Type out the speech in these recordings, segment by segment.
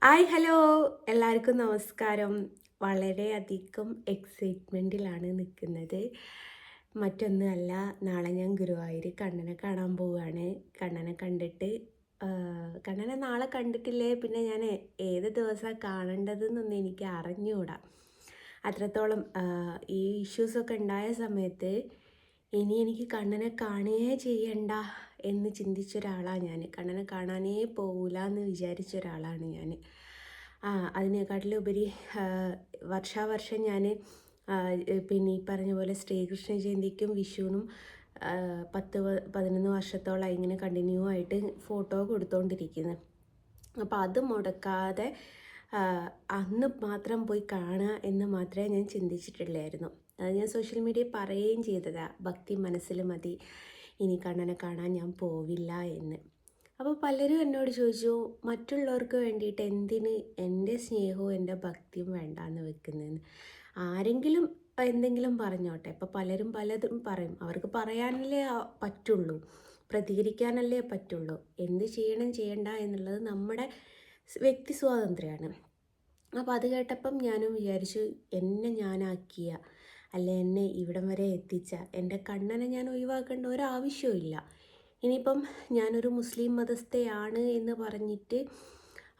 Hi hello എല്ലാവർക്കും നമസ്കാരം. വളരെയധികം എക്സൈറ്റ്മെൻറ്റിലാണ് നിൽക്കുന്നത്. മറ്റൊന്നുമല്ല, നാളെ ഞാൻ ഗുരുവായൂർ കണ്ണനെ കാണാൻ പോവുകയാണ്. കണ്ണനെ കണ്ടിട്ട് കണ്ണനെ നാളെ കണ്ടിട്ടില്ലേ പിന്നെ ഞാൻ ഏത് ദിവസമാണ് കാണേണ്ടതെന്നൊന്നും എനിക്ക് അറിഞ്ഞുകൂടാ. അത്രത്തോളം ഈ ഇഷ്യൂസൊക്കെ ഉണ്ടായ സമയത്ത് ഇനി എനിക്ക് കണ്ണനെ കാണുകയേ ചെയ്യണ്ട എന്ന് ചിന്തിച്ചൊരാളാണ് ഞാൻ. കണ്ണനെ കാണാനേ പോകില്ല എന്ന് വിചാരിച്ച ഒരാളാണ് ഞാൻ. അതിനേക്കാട്ടിലുപരി വർഷാവർഷം ഞാൻ പിന്നെ ഈ പറഞ്ഞ പോലെ ശ്രീകൃഷ്ണ ജയന്തിക്കും വിഷുവിനും 10-11 വർഷത്തോളം ഇങ്ങനെ കണ്ടിന്യൂ ആയിട്ട് ഫോട്ടോ കൊടുത്തുകൊണ്ടിരിക്കുന്നു. അപ്പോൾ അത് മുടക്കാതെ അന്ന് മാത്രം പോയി കാണുക എന്ന് മാത്രമേ ഞാൻ ചിന്തിച്ചിട്ടുള്ളായിരുന്നു. അത് ഞാൻ സോഷ്യൽ മീഡിയയിൽ പറയുകയും ചെയ്തതാണ്, ഭക്തി മനസ്സിൽ മതി, ഇനി കണ്ണനെ കാണാൻ ഞാൻ പോവില്ല എന്ന്. അപ്പോൾ പലരും എന്നോട് ചോദിച്ചു, മറ്റുള്ളവർക്ക് വേണ്ടിയിട്ട് എന്തിന് എൻ്റെ സ്നേഹവും എൻ്റെ ഭക്തിയും വേണ്ടാന്ന് വെക്കുന്നതെന്ന്. ആരെങ്കിലും എന്തെങ്കിലും പറഞ്ഞോട്ടെ. ഇപ്പോൾ പലരും പലതും പറയും, അവർക്ക് പറയാനല്ലേ പറ്റുള്ളൂ, പ്രതികരിക്കാനല്ലേ പറ്റുള്ളൂ. എന്ത് ചെയ്യണം ചെയ്യണ്ട എന്നുള്ളത് നമ്മുടെ വ്യക്തി സ്വാതന്ത്ര്യമാണ്. അപ്പോൾ അത് കേട്ടപ്പം ഞാനും വിചാരിച്ചു, എന്നെ ഞാനാക്കിയ അല്ലെ എന്നെ ഇവിടം വരെ എത്തിച്ച എൻ്റെ കണ്ണനെ ഞാൻ ഒഴിവാക്കേണ്ട ഒരാവശ്യവും. ഇനിയിപ്പം ഞാനൊരു മുസ്ലിം മതസ്ഥയാണ് എന്ന് പറഞ്ഞിട്ട്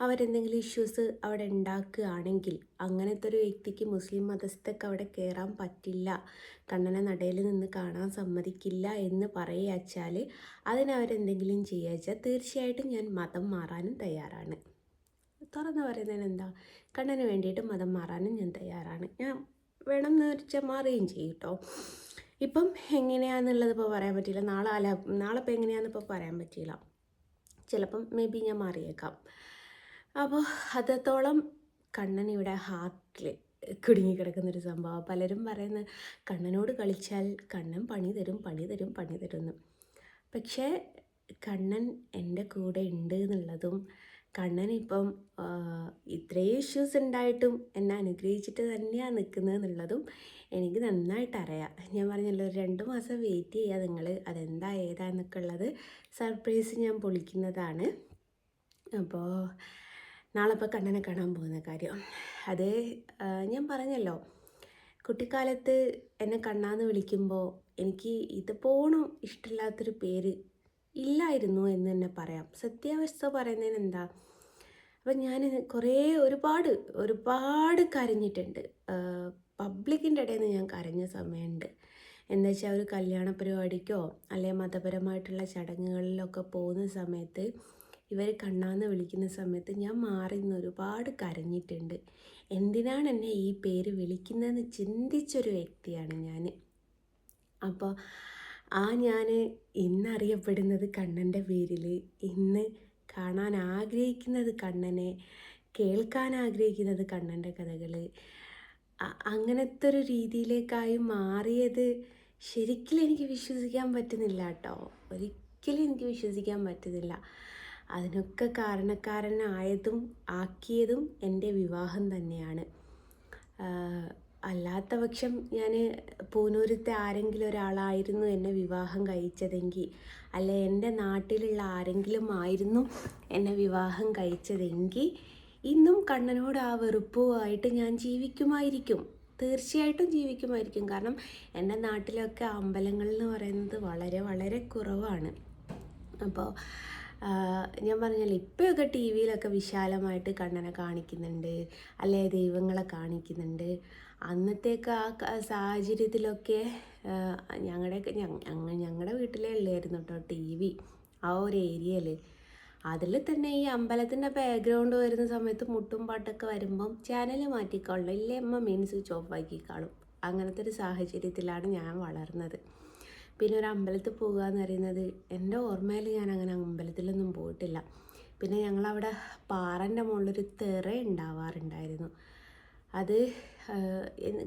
അവരെന്തെങ്കിലും ഇഷ്യൂസ് അവിടെ ഉണ്ടാക്കുകയാണെങ്കിൽ, അങ്ങനത്തെ ഒരു വ്യക്തിക്ക് മുസ്ലിം മതസ്ഥക്ക് അവിടെ കയറാൻ പറ്റില്ല, കണ്ണനെ നടയിൽ നിന്ന് കാണാൻ സമ്മതിക്കില്ല എന്ന് പറയുകച്ചാൽ, അതിനവരെന്തെങ്കിലും ചെയ്യുക തീർച്ചയായിട്ടും ഞാൻ മതം മാറാനും തയ്യാറാണ്. തുറന്ന് പറയുന്നതിന് എന്താ, കണ്ണന് വേണ്ടിയിട്ട് മതം മാറാനും ഞാൻ തയ്യാറാണ്. ഞാൻ വേണം എന്ന് വെച്ചാൽ മാറുകയും ചെയ്യും കേട്ടോ. ഇപ്പം എങ്ങനെയാണെന്നുള്ളത് ഇപ്പോൾ പറയാൻ പറ്റില്ല. നാളെ ഇപ്പം എങ്ങനെയാണെന്ന് ഇപ്പോൾ പറയാൻ പറ്റില്ല. ചിലപ്പം മേ ബി ഞാൻ മാറിയേക്കാം. അപ്പോൾ അത്രത്തോളം കണ്ണൻ ഇവിടെ ഹാർട്ടിൽ കുടുങ്ങിക്കിടക്കുന്നൊരു സംഭവം. പലരും പറയുന്നത്, കണ്ണനോട് കളിച്ചാൽ കണ്ണൻ പണി തരും എന്ന്. പക്ഷേ കണ്ണൻ എൻ്റെ കൂടെ ഉണ്ട് എന്നുള്ളതും, കണ്ണനിപ്പം ഇത്രയും ഇഷ്യൂസ് ഉണ്ടായിട്ടും എന്നെ അനുഗ്രഹിച്ചിട്ട് തന്നെയാണ് നിൽക്കുന്നത് എന്നുള്ളതും എനിക്ക് നന്നായിട്ട് അറിയാം. ഞാൻ പറഞ്ഞല്ലോ, 2 മാസം വെയിറ്റ് ചെയ്യുക നിങ്ങൾ, അതെന്താ ഏതാന്നൊക്കെ ഉള്ളത് സർപ്രൈസ് ഞാൻ പൊളിക്കുന്നതാണ്. അപ്പോൾ നാളെ ഇപ്പോൾ കണ്ണനെ കാണാൻ പോകുന്ന കാര്യം അത് ഞാൻ പറഞ്ഞല്ലോ, കുട്ടിക്കാലത്ത് എന്നെ കണ്ണാന്ന് വിളിക്കുമ്പോൾ എനിക്ക് ഇതുപോലും ഇഷ്ടമില്ലാത്തൊരു പേര് ഇല്ലായിരുന്നു എന്ന് തന്നെ പറയാം. സത്യാവസ്ഥ പറയുന്നതിന് എന്താ, അപ്പം ഞാൻ ഒരുപാട് കരഞ്ഞിട്ടുണ്ട്. പബ്ലിക്കിൻ്റെ ഇടയിൽ നിന്ന് ഞാൻ കരഞ്ഞ സമയമുണ്ട്. എന്താ വെച്ചാൽ ഒരു കല്യാണ പരിപാടിക്കോ അല്ലെങ്കിൽ മതപരമായിട്ടുള്ള ചടങ്ങുകളിലൊക്കെ പോകുന്ന സമയത്ത് ഇവർ കണ്ണാന്ന് വിളിക്കുന്ന സമയത്ത് ഞാൻ മാറി നിന്ന് ഒരുപാട് കരഞ്ഞിട്ടുണ്ട്. എന്തിനാണ് എന്നെ ഈ പേര് വിളിക്കുന്നതെന്ന് ചിന്തിച്ചൊരു വ്യക്തിയാണ് ഞാൻ. അപ്പോൾ ഞാൻ ഇന്നറിയപ്പെടുന്നത് കണ്ണൻ്റെ പേരിൽ, ഇന്ന് കാണാൻ ആഗ്രഹിക്കുന്നത് കണ്ണനെ, കേൾക്കാൻ ആഗ്രഹിക്കുന്നത് കണ്ണൻ്റെ കഥകൾ, അങ്ങനത്തെ ഒരു രീതിയിലേക്കായി മാറിയത് ശരിക്കും എനിക്ക് വിശ്വസിക്കാൻ പറ്റുന്നില്ല കേട്ടോ. ഒരിക്കലും എനിക്ക് വിശ്വസിക്കാൻ പറ്റുന്നില്ല. അതിനൊക്കെ കാരണക്കാരനായതും ആക്കിയതും എൻ്റെ വിവാഹം തന്നെയാണ്. അല്ലാത്ത പക്ഷം ഞാൻ പൂനൂരത്തെ ആരെങ്കിലും ഒരാളായിരുന്നു എന്നെ വിവാഹം കഴിച്ചതെങ്കിൽ, അല്ലെ എൻ്റെ നാട്ടിലുള്ള ആരെങ്കിലും ആയിരുന്നു എന്നെ വിവാഹം കഴിച്ചതെങ്കിൽ, ഇന്നും കണ്ണനോട് ആ വെറുപ്പുമായിട്ട് ഞാൻ ജീവിക്കുമായിരിക്കും. തീർച്ചയായിട്ടും ജീവിക്കുമായിരിക്കും. കാരണം എൻ്റെ നാട്ടിലൊക്കെ അമ്പലങ്ങൾ എന്ന് പറയുന്നത് വളരെ വളരെ കുറവാണ്. അപ്പോൾ ഞാൻ പറഞ്ഞല്ലോ, ഇപ്പോഴൊക്കെ ടി വിയിലൊക്കെ വിശാലമായിട്ട് കണ്ണനെ കാണിക്കുന്നുണ്ട്, അല്ലെ ദൈവങ്ങളെ കാണിക്കുന്നുണ്ട്. അന്നത്തേക്ക് ആ സാഹചര്യത്തിലൊക്കെ ഞങ്ങളുടെ വീട്ടിലേ ഉള്ളായിരുന്നു കേട്ടോ ടി വി, ആ ഒരു ഏരിയയിൽ. അതിൽ തന്നെ ഈ അമ്പലത്തിൻ്റെ ബാക്ക്ഗ്രൗണ്ട് വരുന്ന സമയത്ത് മുട്ടും പാട്ടൊക്കെ വരുമ്പം ചാനൽ മാറ്റിക്കോളണം, ഇല്ലേ അമ്മ മെയിൻ സ്വിച്ച് ഓഫ് ആക്കി കാണും. അങ്ങനത്തെ ഒരു സാഹചര്യത്തിലാണ് ഞാൻ വളർന്നത്. പിന്നെ ഒരു അമ്പലത്തിൽ പോകുക എന്ന് പറയുന്നത് എൻ്റെ ഓർമ്മയിൽ ഞാൻ അങ്ങനെ അമ്പലത്തിലൊന്നും പോയിട്ടില്ല. പിന്നെ ഞങ്ങളവിടെ പാറൻ്റെ മുകളിലൊരു തിറ ഉണ്ടാവാറുണ്ടായിരുന്നു. അത്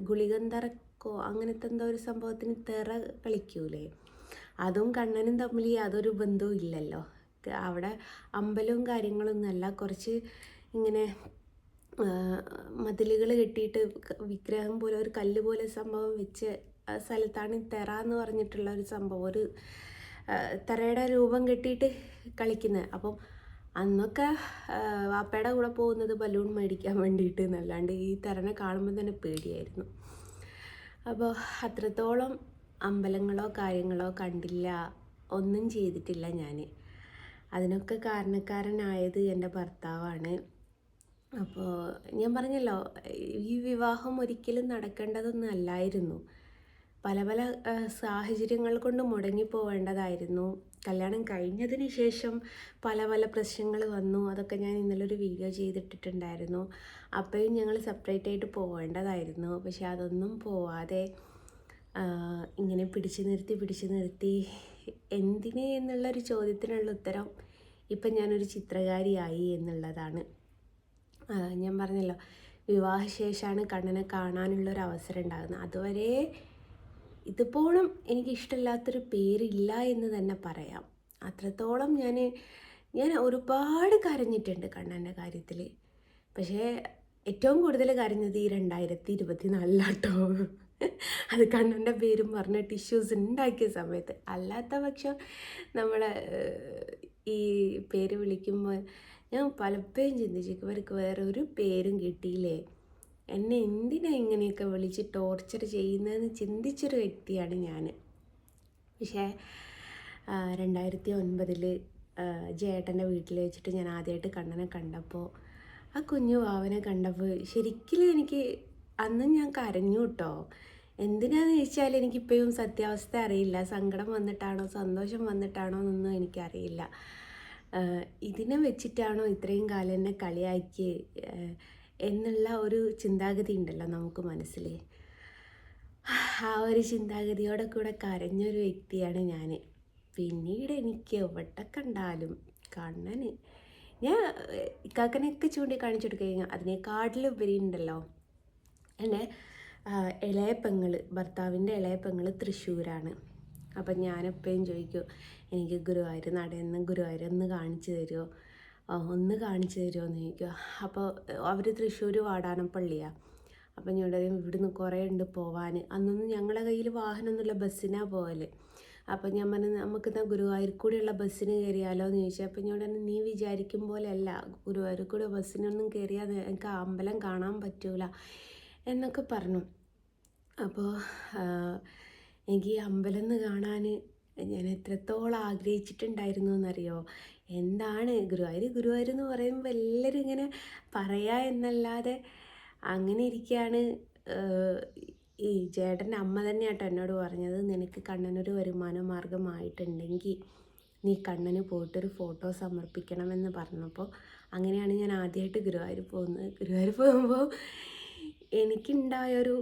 ഗുളികന്തറക്കോ അങ്ങനത്തെ എന്തോ ഒരു സംഭവത്തിന് തിറ കളിക്കൂലേ, അതും കണ്ണനും തമ്മിൽ യാതൊരു ബന്ധവും ഇല്ലല്ലോ. അവിടെ അമ്പലവും കാര്യങ്ങളൊന്നുമല്ല, കുറച്ച് ഇങ്ങനെ മതിലുകൾ കെട്ടിയിട്ട് വിഗ്രഹം പോലെ ഒരു കല്ല് പോലെ സംഭവം വെച്ച് സ്ഥലത്താണ് തെറ എന്ന് പറഞ്ഞിട്ടുള്ള ഒരു സംഭവം, ഒരു തെറയുടെ രൂപം കെട്ടിയിട്ട് കളിക്കുന്നത്. അപ്പം അന്നൊക്കെ വാപ്പയുടെ കൂടെ പോകുന്നത് ബലൂൺ മേടിക്കാൻ വേണ്ടിയിട്ട് എന്നല്ലാണ്ട് ഈ തരണ കാണുമ്പോൾ തന്നെ പേടിയായിരുന്നു. അപ്പോൾ അത്രത്തോളം അമ്പലങ്ങളോ കാര്യങ്ങളോ കണ്ടില്ല, ഒന്നും ചെയ്തിട്ടില്ല ഞാൻ. അതിനൊക്കെ കാരണക്കാരനായത് എൻ്റെ ഭർത്താവാണ്. അപ്പോൾ ഞാൻ പറഞ്ഞല്ലോ, ഈ വിവാഹം ഒരിക്കലും നടക്കേണ്ടതൊന്നും അല്ലായിരുന്നു. പല പല സാഹചര്യങ്ങൾ കൊണ്ട് മുടങ്ങിപ്പോവേണ്ടതായിരുന്നു. കല്യാണം കഴിഞ്ഞതിന് ശേഷം പല പല പ്രശ്നങ്ങൾ വന്നു. അതൊക്കെ ഞാൻ ഇന്നലെ ഒരു വീഡിയോ ചെയ്തിട്ടിട്ടുണ്ടായിരുന്നു. അപ്പോഴും ഞങ്ങൾ സെപ്പറേറ്റ് ആയിട്ട് പോവേണ്ടതായിരുന്നു. പക്ഷെ അതൊന്നും പോവാതെ ഇങ്ങനെ പിടിച്ചു നിർത്തി എന്തിന് എന്നുള്ളൊരു ചോദ്യത്തിനുള്ള ഉത്തരം ഇപ്പം ഞാനൊരു ചിത്രകാരിയായി എന്നുള്ളതാണ്. ഞാൻ പറഞ്ഞല്ലോ, വിവാഹശേഷമാണ് കണ്ണനെ കാണാനുള്ളൊരു അവസരം ഉണ്ടാകുന്നത്. അതുവരെ ഇതുപോലും എനിക്കിഷ്ടമില്ലാത്തൊരു പേരില്ല എന്ന് തന്നെ പറയാം. അത്രത്തോളം ഞാൻ ഒരുപാട് കരഞ്ഞിട്ടുണ്ട് കണ്ണൻ്റെ കാര്യത്തിൽ. പക്ഷേ ഏറ്റവും കൂടുതൽ കരഞ്ഞത് ഈ 2024 അത് കണ്ണൻ്റെ പേരും പറഞ്ഞ ടിഷ്യൂസ് ഉണ്ടാക്കിയ സമയത്ത്. അല്ലാത്ത പക്ഷം നമ്മളെ ഈ പേര് വിളിക്കുമ്പോൾ ഞാൻ പലപ്പോഴും ചിന്തിച്ചു, ഇവർക്ക് വേറെ ഒരു പേരും കിട്ടിയില്ലേ, എന്നെ എന്തിനാണ് ഇങ്ങനെയൊക്കെ വിളിച്ച് ടോർച്ചർ ചെയ്യുന്നതെന്ന് ചിന്തിച്ചൊരു വ്യക്തിയാണ് ഞാൻ. പക്ഷേ 2009 ജേട്ടൻ്റെ വീട്ടിൽ വെച്ചിട്ട് ഞാൻ ആദ്യമായിട്ട് കണ്ണനെ കണ്ടപ്പോൾ, ആ കുഞ്ഞു വാവനെ കണ്ടപ്പോൾ ശരിക്കും എനിക്ക് അന്ന് ഞാൻ കരഞ്ഞു കേട്ടോ. എന്തിനാന്ന് ചോദിച്ചാൽ എനിക്കിപ്പോഴും സത്യാവസ്ഥ അറിയില്ല. സങ്കടം വന്നിട്ടാണോ സന്തോഷം വന്നിട്ടാണോ എന്നൊന്നും എനിക്കറിയില്ല. ഇതിനെ വെച്ചിട്ടാണോ ഇത്രയും കാലം എന്നെ കളിയാക്കി എന്നുള്ള ഒരു ചിന്താഗതി ഉണ്ടല്ലോ നമുക്ക് മനസ്സിൽ. ആ ഒരു ചിന്താഗതിയോടെ കൂടെ കരഞ്ഞൊരു വ്യക്തിയാണ് ഞാൻ. പിന്നീട് എനിക്ക് എവിടെ കണ്ടാലും കണ്ണന്, ഞാൻ ഇക്കാക്കനെയൊക്കെ ചൂണ്ടിക്കാണിച്ചു കൊടുക്കുക. അതിനേക്കാട്ടിലുപരി ഉണ്ടല്ലോ, എൻ്റെ ഇളയ പെങ്ങൾ, ഭർത്താവിൻ്റെ ഇളയ പെങ്ങൾ തൃശ്ശൂരാണ്. അപ്പം ഞാനെപ്പോഴും ചോദിക്കും, എനിക്ക് ഗുരുവായൂർ നടന്ന് ഗുരുവായൂർ ഒന്ന് കാണിച്ചു തരുമോ എന്ന് ചോദിക്കുക. അപ്പോൾ അവർ തൃശ്ശൂർ വാടാനപ്പള്ളിയാണ്. അപ്പം ഞാൻ ഇവിടുന്ന് കുറേ ഉണ്ട് പോവാൻ. അന്നൊന്നും ഞങ്ങളുടെ കയ്യിൽ വാഹനമൊന്നുമില്ല, ബസ്സിനാണ് പോകൽ. അപ്പം ഞാൻ പറഞ്ഞു, നമുക്ക് ഗുരുവായൂർ കൂടെയുള്ള ബസ്സിന് കയറിയാലോ എന്ന് ചോദിച്ചാൽ, അപ്പം ഞാൻ നീ വിചാരിക്കും പോലെയല്ല, ഗുരുവായൂർ കൂടെ ബസ്സിനൊന്നും കയറിയാൽ എനിക്ക് അമ്പലം കാണാൻ പറ്റൂല എന്നൊക്കെ പറഞ്ഞു. അപ്പോൾ എനിക്ക് ഈ അമ്പലം എന്ന് കാണാൻ ഞാൻ എത്രത്തോളം ആഗ്രഹിച്ചിട്ടുണ്ടായിരുന്നു എന്നറിയോ. എന്താണ് ഗുരുവായൂർ എന്ന് പറയുമ്പോൾ എല്ലാവരും ഇങ്ങനെ പറയാ എന്നല്ലാതെ അങ്ങനെ ഇരിക്കുകയാണ്. ഈ ചേട്ടൻ്റെ അമ്മ തന്നെയാട്ടോ എന്നോട് പറഞ്ഞത്, നിനക്ക് കണ്ണനൊരു വരുമാന മാർഗമായിട്ടുണ്ടെങ്കിൽ നീ കണ്ണന് പോയിട്ടൊരു ഫോട്ടോ സമർപ്പിക്കണമെന്ന് പറഞ്ഞപ്പോൾ അങ്ങനെയാണ് ഞാൻ ആദ്യമായിട്ട് ഗുരുവായൂർ പോകുന്നത്. ഗുരുവായൂർ പോകുമ്പോൾ എനിക്കുണ്ടായൊരു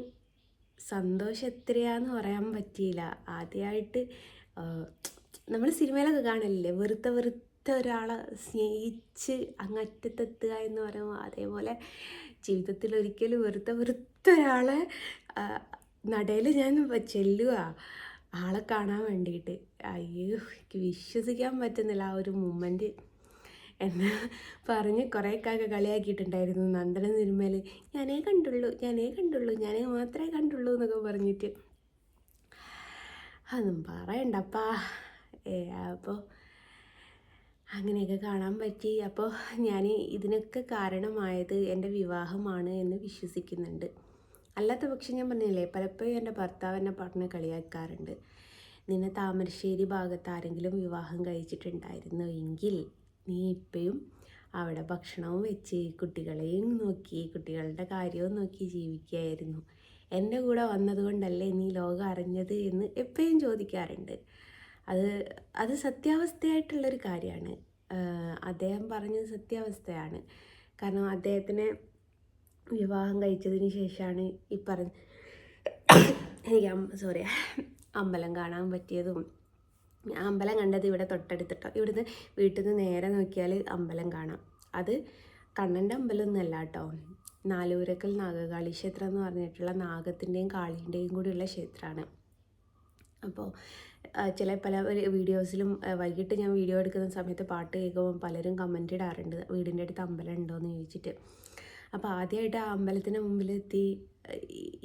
സന്തോഷം എത്രയാന്ന് പറയാൻ പറ്റിയില്ല. ആദ്യമായിട്ട് നമ്മൾ സിനിമയിലൊക്കെ കാണില്ലേ, വെറുത്ത ഒരാളെ സ്നേഹിച്ച് അങ്ങറ്റത്തെത്തുക എന്ന് പറയുമ്പോൾ, അതേപോലെ ജീവിതത്തിൽ ഒരിക്കലും വെറുത്ത ഒരാളെ നടയിൽ ഞാൻ ചെല്ലുക ആളെ കാണാൻ വേണ്ടിയിട്ട്. അയ്യോ, എനിക്ക് വിശ്വസിക്കാൻ പറ്റുന്നില്ല ആ ഒരു മൊമെൻറ്റ്. എന്നെ പറഞ്ഞ് കുറേയൊക്കെ കളിയാക്കിയിട്ടുണ്ടായിരുന്നു നന്ദന സിനിമയിൽ. ഞാനേ കണ്ടുള്ളൂ, ഞാനേ മാത്രമേ കണ്ടുള്ളൂ എന്നൊക്കെ പറഞ്ഞിട്ട്. അതൊന്നും പറയണ്ടപ്പാ. അപ്പോൾ അങ്ങനെയൊക്കെ കാണാൻ പറ്റി. അപ്പോൾ ഞാൻ ഇതിനൊക്കെ കാരണമായത് എൻ്റെ വിവാഹമാണ് എന്ന് വിശ്വസിക്കുന്നുണ്ട്. അല്ലാത്ത പക്ഷം ഞാൻ പറഞ്ഞില്ലേ, പലപ്പോഴും എൻ്റെ ഭർത്താവ് എന്നെ പറഞ്ഞ് കളിയാക്കാറുണ്ട്, നിന്നെ താമരശ്ശേരി ഭാഗത്ത് ആരെങ്കിലും വിവാഹം കഴിച്ചിട്ടുണ്ടായിരുന്നു എങ്കിൽ നീ ഇപ്പോഴും അവിടെ ഭക്ഷണവും വെച്ച് കുട്ടികളെയും നോക്കി കുട്ടികളുടെ കാര്യവും നോക്കി ജീവിക്കുകയായിരുന്നു. എൻ്റെ കൂടെ വന്നതുകൊണ്ടല്ലേ നീ ലോകം അറിഞ്ഞത് എന്ന് എപ്പോഴും ചോദിക്കാറുണ്ട്. അത് സത്യാവസ്ഥയായിട്ടുള്ളൊരു കാര്യമാണ്. അദ്ദേഹം പറഞ്ഞത് സത്യാവസ്ഥയാണ്. കാരണം അദ്ദേഹത്തിനെ വിവാഹം കഴിച്ചതിന് ശേഷമാണ് ഈ എനിക്ക് അമ്പലം കാണാൻ പറ്റിയതും. അമ്പലം കണ്ടത് ഇവിടെ തൊട്ടടുത്തിട്ടോ, ഇവിടുന്ന് വീട്ടിൽ നിന്ന് നേരെ നോക്കിയാൽ അമ്പലം കാണാം. അത് കണ്ണൻ്റെ അമ്പലമൊന്നുമല്ല കേട്ടോ, നാലൂരക്കൽ നാഗകാളി ക്ഷേത്രം എന്ന് പറഞ്ഞിട്ടുള്ള നാഗത്തിൻ്റെയും കാളിൻ്റെയും കൂടിയുള്ള ക്ഷേത്രമാണ്. അപ്പോൾ പല വീഡിയോസിലും വൈകിട്ട് ഞാൻ വീഡിയോ എടുക്കുന്ന സമയത്ത് പാട്ട് കേൾക്കുമ്പോൾ പലരും കമൻറ്റ് ഇടാറുണ്ട്, വീടിൻ്റെ അടുത്ത് അമ്പലം ഉണ്ടോ എന്ന് ചോദിച്ചിട്ട്. അപ്പോൾ ആദ്യമായിട്ട് ആ അമ്പലത്തിൻ്റെ മുമ്പിലെത്തി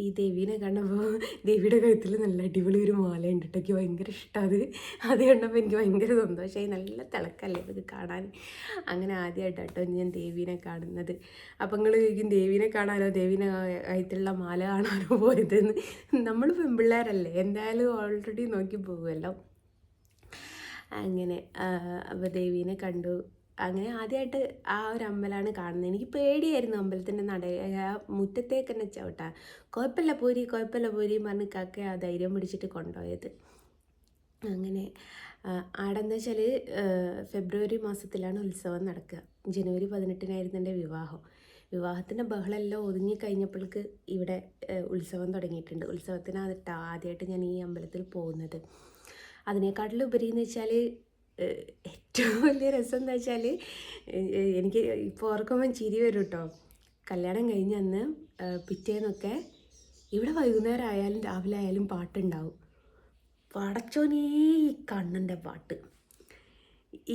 ഈ ദേവീനെ കണ്ടപ്പോൾ ദേവിയുടെ കഴുത്തിൽ നല്ല അടിപൊളി ഒരു മാല ഉണ്ട് കേട്ടോ. എനിക്ക് ഭയങ്കര ഇഷ്ടമാണ് അത് കണ്ടപ്പോൾ എനിക്ക് ഭയങ്കര സന്തോഷമായി. നല്ല തിളക്കല്ലേ അത് കാണാൻ. അങ്ങനെ ആദ്യമായിട്ടോ ഞാൻ ദേവീനെ കാണുന്നത്. അപ്പം നിങ്ങൾ ചോദിക്കും ദേവീനെ കാണാനോ ദേവീനെ കഴുത്തിലുള്ള മാല കാണാനോ പോയതെന്ന്. നമ്മൾ പെൺപിള്ളേരല്ലേ, എന്തായാലും ഓൾറെഡി നോക്കി പോകുമല്ലോ. അങ്ങനെ അപ്പോൾ ദേവീനെ കണ്ടു. അങ്ങനെ ആദ്യമായിട്ട് ആ ഒരു അമ്പലമാണ് കാണുന്നത്. എനിക്ക് പേടിയായിരുന്നു അമ്പലത്തിൻ്റെ മുറ്റത്തേക്ക് തന്നെ ചവിട്ടാൻ. കുഴപ്പമില്ല പോരി പറഞ്ഞ് കാക്ക ആ ധൈര്യം പിടിച്ചിട്ട് കൊണ്ടുപോയത്. അങ്ങനെ അവിടെ എന്താ വെച്ചാൽ ഫെബ്രുവരി മാസത്തിലാണ് ഉത്സവം നടക്കുക. ജനുവരി 18-നായിരുന്നു എൻ്റെ വിവാഹം. വിവാഹത്തിൻ്റെ ബഹളമെല്ലാം ഒതുങ്ങി കഴിഞ്ഞപ്പോഴേക്ക് ഇവിടെ ഉത്സവം തുടങ്ങിയിട്ടുണ്ട്. ഉത്സവത്തിനായിട്ട് ആദ്യമായിട്ട് ഞാൻ ഈ അമ്പലത്തിൽ പോകുന്നത്. അതിനേക്കാട്ടിലുപരി എന്ന് വെച്ചാൽ ഏറ്റവും വലിയ രസം എന്താ വെച്ചാൽ, എനിക്ക് ഇപ്പോൾ ഓർക്കുമ്പോൾ ചിരി വരും കേട്ടോ. കല്യാണം കഴിഞ്ഞ് അന്ന് പിറ്റേന്നൊക്കെ ഇവിടെ വൈകുന്നേരം ആയാലും രാവിലെ ആയാലും പാട്ടുണ്ടാവും. പടച്ചോനേ ഈ കണ്ണൻ്റെ പാട്ട്.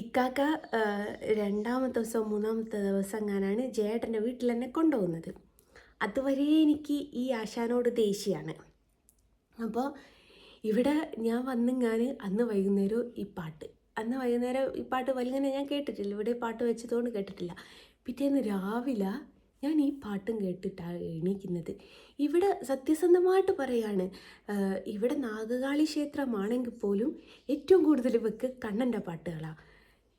ഇക്കാക്ക 2ാമത്തെ ദിവസം 3ാമത്തെ ദിവസം എങ്ങാനാണ് ജയേട്ടൻ്റെ വീട്ടിൽ തന്നെ കൊണ്ടുപോകുന്നത്. അതുവരെ എനിക്ക് ഈ ആശാനോട് ദേഷ്യമാണ്. അപ്പോൾ ഇവിടെ ഞാൻ വന്നിങ്ങാൻ അന്ന് വൈകുന്നേരം ഈ പാട്ട് വലിങ്ങനെ ഞാൻ കേട്ടിട്ടില്ല. ഇവിടെ പാട്ട് വെച്ചതുകൊണ്ട് കേട്ടിട്ടില്ല. പിറ്റേന്ന് രാവിലെ ഞാൻ ഈ പാട്ടും കേട്ടിട്ടാണ് എണീക്കുന്നത്. ഇവിടെ സത്യസന്ധമായിട്ട് പറയാണ്, ഇവിടെ നാഗകാളി ക്ഷേത്രമാണെങ്കിൽ പോലും ഏറ്റവും കൂടുതൽ വെക്ക് കണ്ണൻ്റെ പാട്ടുകളാണ്.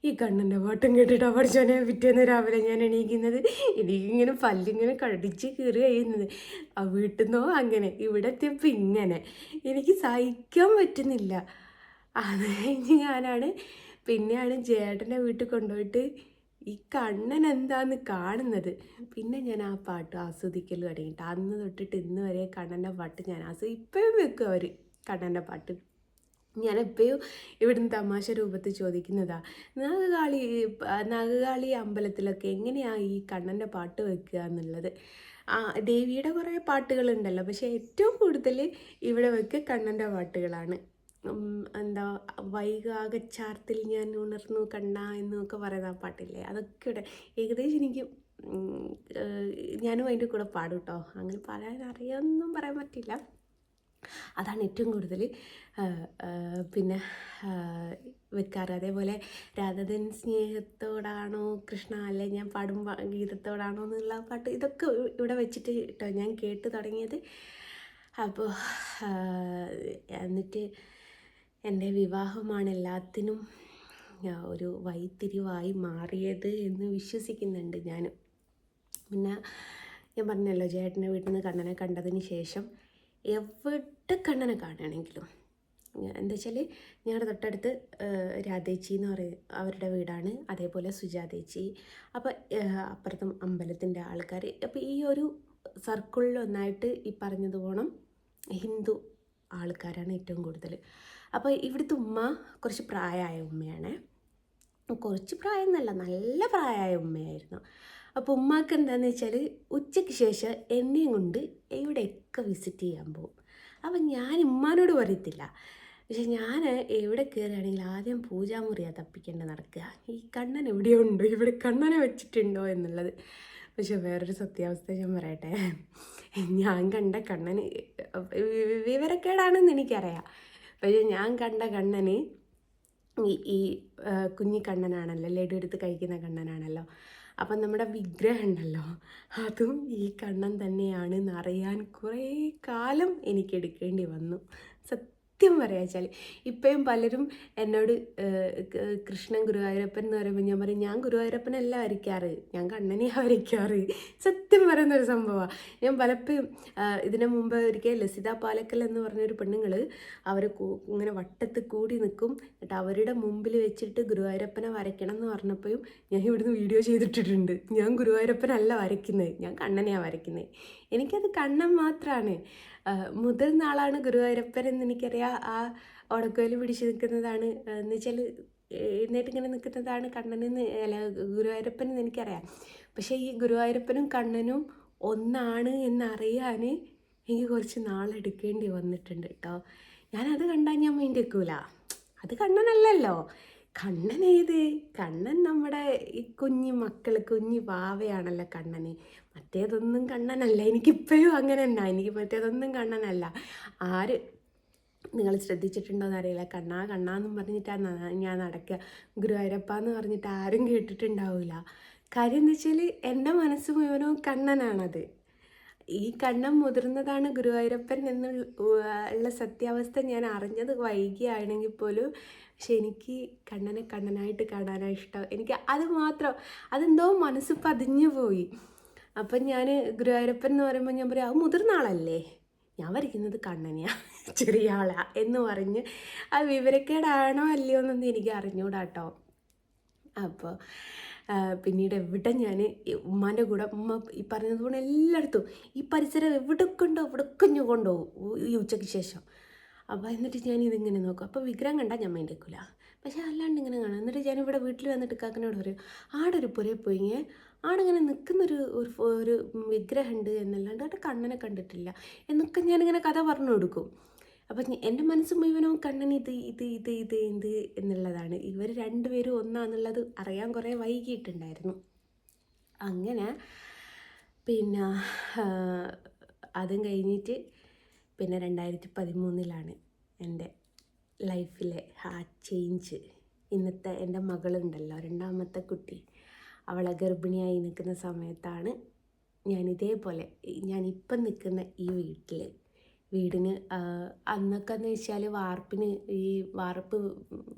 ഈ കണ്ണൻ്റെ പാട്ടും കേട്ടിട്ടാണ് പഠിച്ചോനെ പിറ്റേന്ന് രാവിലെ ഞാൻ എണീക്കുന്നത്. എനിക്കിങ്ങനെ പല്ലിങ്ങനെ കടിച്ച് കീറി കഴിയുന്നത്. ആ വീട്ടിൽ നിന്നോ അങ്ങനെ ഇവിടെ എത്തിയപ്പോൾ ഇങ്ങനെ എനിക്ക് സഹിക്കാൻ പറ്റുന്നില്ല. അത് കഴിഞ്ഞ് പിന്നെയാണ് ജേട്ടൻ്റെ വീട്ടിൽ കൊണ്ടുപോയിട്ട് ഈ കണ്ണൻ എന്താന്ന് കാണുന്നത്. പിന്നെ ഞാൻ ആ പാട്ട് ആസ്വദിക്കൽ തുടങ്ങിയിട്ട് അന്ന് തൊട്ടിട്ട് ഇന്ന് വരെ കണ്ണൻ്റെ പാട്ട് ഞാൻ ഇപ്പോഴും വെക്കും അവർ കണ്ണൻ്റെ പാട്ട്. ഞാനെപ്പോഴും ഇവിടുന്ന് തമാശ രൂപത്തിൽ ചോദിക്കുന്നതാ, നാഗകാളി അമ്പലത്തിലൊക്കെ എങ്ങനെയാണ് ഈ കണ്ണൻ്റെ പാട്ട് വെക്കുക എന്നുള്ളത്. ദേവിയുടെ കുറേ പാട്ടുകളുണ്ടല്ലോ, പക്ഷേ ഏറ്റവും കൂടുതൽ ഇവിടെ വെക്കുക കണ്ണൻ്റെ പാട്ടുകളാണ്. എന്താ വൈകാകച്ചാർത്തിൽ ഞാൻ ഉണർന്നു കണ്ണ എന്നൊക്കെ പറയുന്ന ആ പാട്ടില്ലേ, അതൊക്കെ ഇവിടെ ഏകദേശം എനിക്ക് ഞാനും അതിൻ്റെ കൂടെ പാടും കേട്ടോ. അങ്ങനെ പറയാൻ അറിയാമെന്നും പറയാൻ പറ്റില്ല. അതാണ് ഏറ്റവും കൂടുതൽ പിന്നെ വെക്കാറ്. അതേപോലെ രാധൻ സ്നേഹത്തോടാണോ കൃഷ്ണ അല്ലെ ഞാൻ പാടും ഗീതത്തോടാണോ എന്നുള്ള പാട്ട്, ഇതൊക്കെ ഇവിടെ വെച്ചിട്ട് കേട്ടോ ഞാൻ കേട്ട് തുടങ്ങിയത്. അപ്പോൾ എന്നിട്ട് എൻ്റെ വിവാഹമാണ് എല്ലാത്തിനും ഒരു വഴിത്തിരിവായി മാറിയത് എന്ന് വിശ്വസിക്കുന്നുണ്ട് ഞാൻ. പിന്നെ ഞാൻ പറഞ്ഞല്ലോ, ചേട്ടൻ്റെ വീട്ടിൽ നിന്ന് കണ്ണനെ കണ്ടതിന് ശേഷം എവിടെ കണ്ണനെ കാണുകയാണെങ്കിലും എന്താ വെച്ചാൽ ഞങ്ങളുടെ തൊട്ടടുത്ത് രാധേച്ചി എന്ന് പറയും അവരുടെ വീടാണ്, അതേപോലെ സുജാതേച്ചി. അപ്പോൾ അപ്പുറത്തും അമ്പലത്തിൻ്റെ ആൾക്കാർ. അപ്പോൾ ഈ ഒരു സർക്കിളിലൊന്നായിട്ട് ഈ പറഞ്ഞതുപോണം ഹിന്ദു ആൾക്കാരാണ് ഏറ്റവും കൂടുതൽ. അപ്പോൾ ഇവിടുത്തെ ഉമ്മ കുറച്ച് പ്രായമായ ഉമ്മയാണ്. കുറച്ച് പ്രായം എന്നല്ല, നല്ല പ്രായമായ ഉമ്മയായിരുന്നു. അപ്പോൾ ഉമ്മാക്ക് എന്താണെന്ന് വെച്ചാൽ ഉച്ചയ്ക്ക് ശേഷം എന്നെയും കൊണ്ട് എവിടെയൊക്കെ വിസിറ്റ് ചെയ്യാൻ പോകും. അപ്പം ഞാൻ ഉമ്മാനോട് പറയത്തില്ല, പക്ഷെ ഞാൻ എവിടെ കയറുകയാണെങ്കിൽ ആദ്യം പൂജാമുറിയാണ് തപ്പിക്കേണ്ട നടക്കുക. ഈ കണ്ണൻ എവിടെയോ ഉണ്ടോ, ഇവിടെ കണ്ണനെ വെച്ചിട്ടുണ്ടോ എന്നുള്ളത്. പക്ഷെ വേറൊരു സത്യാവസ്ഥ ഞാൻ പറയട്ടെ, ഞാൻ കണ്ട കണ്ണന് വിവരക്കേടാണെന്ന് എനിക്കറിയാം. പക്ഷേ ഞാൻ കണ്ട കണ്ണന് ഈ കുഞ്ഞി കണ്ണനാണല്ലോ, ലഡു എടുത്ത് കഴിക്കുന്ന കണ്ണനാണല്ലോ. അപ്പം നമ്മുടെ വിഗ്രഹം ഉണ്ടല്ലോ, അതും ഈ കണ്ണൻ തന്നെയാണെന്ന് അറിയാൻ കുറേ കാലം എനിക്ക് എടുക്കേണ്ടി വന്നു. സത്യം പറയാ വെച്ചാൽ ഇപ്പോഴും പലരും എന്നോട് കൃഷ്ണൻ ഗുരുവായൂരപ്പൻ എന്ന് പറയുമ്പോൾ ഞാൻ പറയും, ഞാൻ ഗുരുവായൂരപ്പനല്ല വരയ്ക്കാറ്, ഞാൻ കണ്ണനെയാണ് വരയ്ക്കാറ്. സത്യം പറയുന്നൊരു സംഭവമാണ്. ഞാൻ പലപ്പോഴും ഇതിനു മുമ്പ് ഒരിക്കൽ ലസിത പാലക്കൽ എന്ന് പറഞ്ഞൊരു പെണ്ണുങ്ങൾ അവർ ഇങ്ങനെ വട്ടത്ത് കൂടി നിൽക്കും, എന്നിട്ട് അവരുടെ മുമ്പിൽ വെച്ചിട്ട് ഗുരുവായൂരപ്പനെ വരയ്ക്കണം എന്ന് പറഞ്ഞപ്പോഴും ഞാൻ ഇവിടുന്ന് വീഡിയോ ചെയ്തിട്ടിട്ടുണ്ട്. ഞാൻ ഗുരുവായൂരപ്പനല്ല വരയ്ക്കുന്നത്, ഞാൻ കണ്ണനെയാണ് വരയ്ക്കുന്നത്. എനിക്കത് കണ്ണൻ മാത്രമാണ്. മുതിർന്ന ആളാണ് ഗുരുവായൂരപ്പൻ എന്ന് എനിക്കറിയാം. ആ ഓടക്കോയിൽ പിടിച്ച് നിൽക്കുന്നതാണ് എന്ന് വെച്ചാൽ എഴുന്നേറ്റ് ഇങ്ങനെ നിൽക്കുന്നതാണ് കണ്ണനെന്ന്, അല്ല ഗുരുവായൂരപ്പൻ എന്ന് എനിക്കറിയാം. പക്ഷേ ഈ ഗുരുവായൂരപ്പനും കണ്ണനും ഒന്നാണ് എന്നറിയാൻ എനിക്ക് കുറച്ച് നാളെടുക്കേണ്ടി വന്നിട്ടുണ്ട് കേട്ടോ. ഞാനത് കണ്ടാൽ ഞാൻ മൈൻഡ് വെക്കൂല, അത് കണ്ണനല്ലല്ലോ, കണ്ണനേത്? കണ്ണൻ നമ്മുടെ ഈ കുഞ്ഞു മക്കൾ, കുഞ്ഞു വാവയാണല്ലോ കണ്ണന്. മറ്റേതൊന്നും കണ്ണനല്ല. എനിക്കിപ്പോഴും അങ്ങനെ തന്നെ. എനിക്ക് മറ്റേതൊന്നും കണ്ണനല്ല. ആര് നിങ്ങൾ ശ്രദ്ധിച്ചിട്ടുണ്ടോയെന്ന് അറിയില്ല, കണ്ണാ കണ്ണാന്നും പറഞ്ഞിട്ടാണ് ഞാൻ നടക്കുക. ഗുരുവായൂരപ്പ എന്ന് പറഞ്ഞിട്ട് ആരും കേട്ടിട്ടുണ്ടാവില്ല. കാര്യം എന്ന് വെച്ചാൽ എൻ്റെ മനസ്സ് മുഴുവനും കണ്ണനാണത്. ഈ കണ്ണൻ മുതിർന്നതാണ് ഗുരുവായൂരപ്പൻ എന്നുള്ള സത്യാവസ്ഥ ഞാൻ അറിഞ്ഞത് വൈകിയാണെങ്കിൽ പോലും, പക്ഷെ എനിക്ക് കണ്ണനെ കണ്ണനായിട്ട് കാണാനാണ് ഇഷ്ടം. എനിക്ക് അത് മാത്രം, അതെന്തോ മനസ്സ് പതിഞ്ഞു പോയി. അപ്പം ഞാൻ ഗുരുവായൂരപ്പൻ എന്ന് പറയുമ്പോൾ ഞാൻ പറയും, അത് മുതിർന്ന ആളല്ലേ, ഞാൻ വരയ്ക്കുന്നത് കണ്ണനെയാണ്, ചെറിയ ആളാ എന്ന് പറഞ്ഞ് അത് വിവരക്കേടാണോ അല്ലയോ എന്നൊന്നും എനിക്ക് അറിഞ്ഞൂടാ കേട്ടോ. അപ്പോൾ പിന്നീട് എവിടെ ഞാൻ ഉമ്മാൻ്റെ കൂടെ, ഉമ്മ ഈ പറഞ്ഞതുപോലെ എല്ലായിടത്തും ഈ പരിസരം എവിടെയൊക്കെ ഉണ്ടോ അവിടെയൊക്കെ ഞാൻ കൊണ്ടുപോകും ഈ ഉച്ചയ്ക്ക് ശേഷം. അപ്പോൾ എന്നിട്ട് ഞാൻ ഇതിങ്ങനെ നോക്കും. അപ്പോൾ വിഗ്രഹം കണ്ടാൽ ഞാൻ മൈൻഡ് വെക്കില്ല, പക്ഷേ അല്ലാണ്ട് ഇങ്ങനെ കാണാം. എന്നിട്ട് ഞാനിവിടെ വീട്ടിൽ വന്നിട്ട് കാക്കനോട് പറയും, ആടൊരു പുരയിൽ പോയി ആടിങ്ങനെ നിൽക്കുന്നൊരു ഒരു വിഗ്രഹമുണ്ട് എന്നല്ലാണ്ട് അവിടെ കണ്ണനെ കണ്ടിട്ടില്ല എന്നൊക്കെ ഞാനിങ്ങനെ കഥ പറഞ്ഞു കൊടുക്കും. അപ്പം എൻ്റെ മനസ്സ് മുഴുവനും കണ്ണൻ ഇത് എന്നുള്ളതാണ്. ഇവർ രണ്ടുപേരും ഒന്നാന്നുള്ളത് അറിയാൻ കുറേ വൈകിയിട്ടുണ്ടായിരുന്നു. അങ്ങനെ പിന്നെ അതും കഴിഞ്ഞിട്ട് പിന്നെ 2013 എൻ്റെ ലൈഫിലെ ആ ചേഞ്ച്. ഇന്നത്തെ എൻ്റെ മകളുണ്ടല്ലോ, രണ്ടാമത്തെ കുട്ടി, അവളെ ഗർഭിണിയായി നിൽക്കുന്ന സമയത്താണ് ഞാനിതേപോലെ ഞാനിപ്പം നിൽക്കുന്ന ഈ വീടിന് അന്നൊക്കെ എന്ന് വെച്ചാൽ വാർപ്പിന് ഈ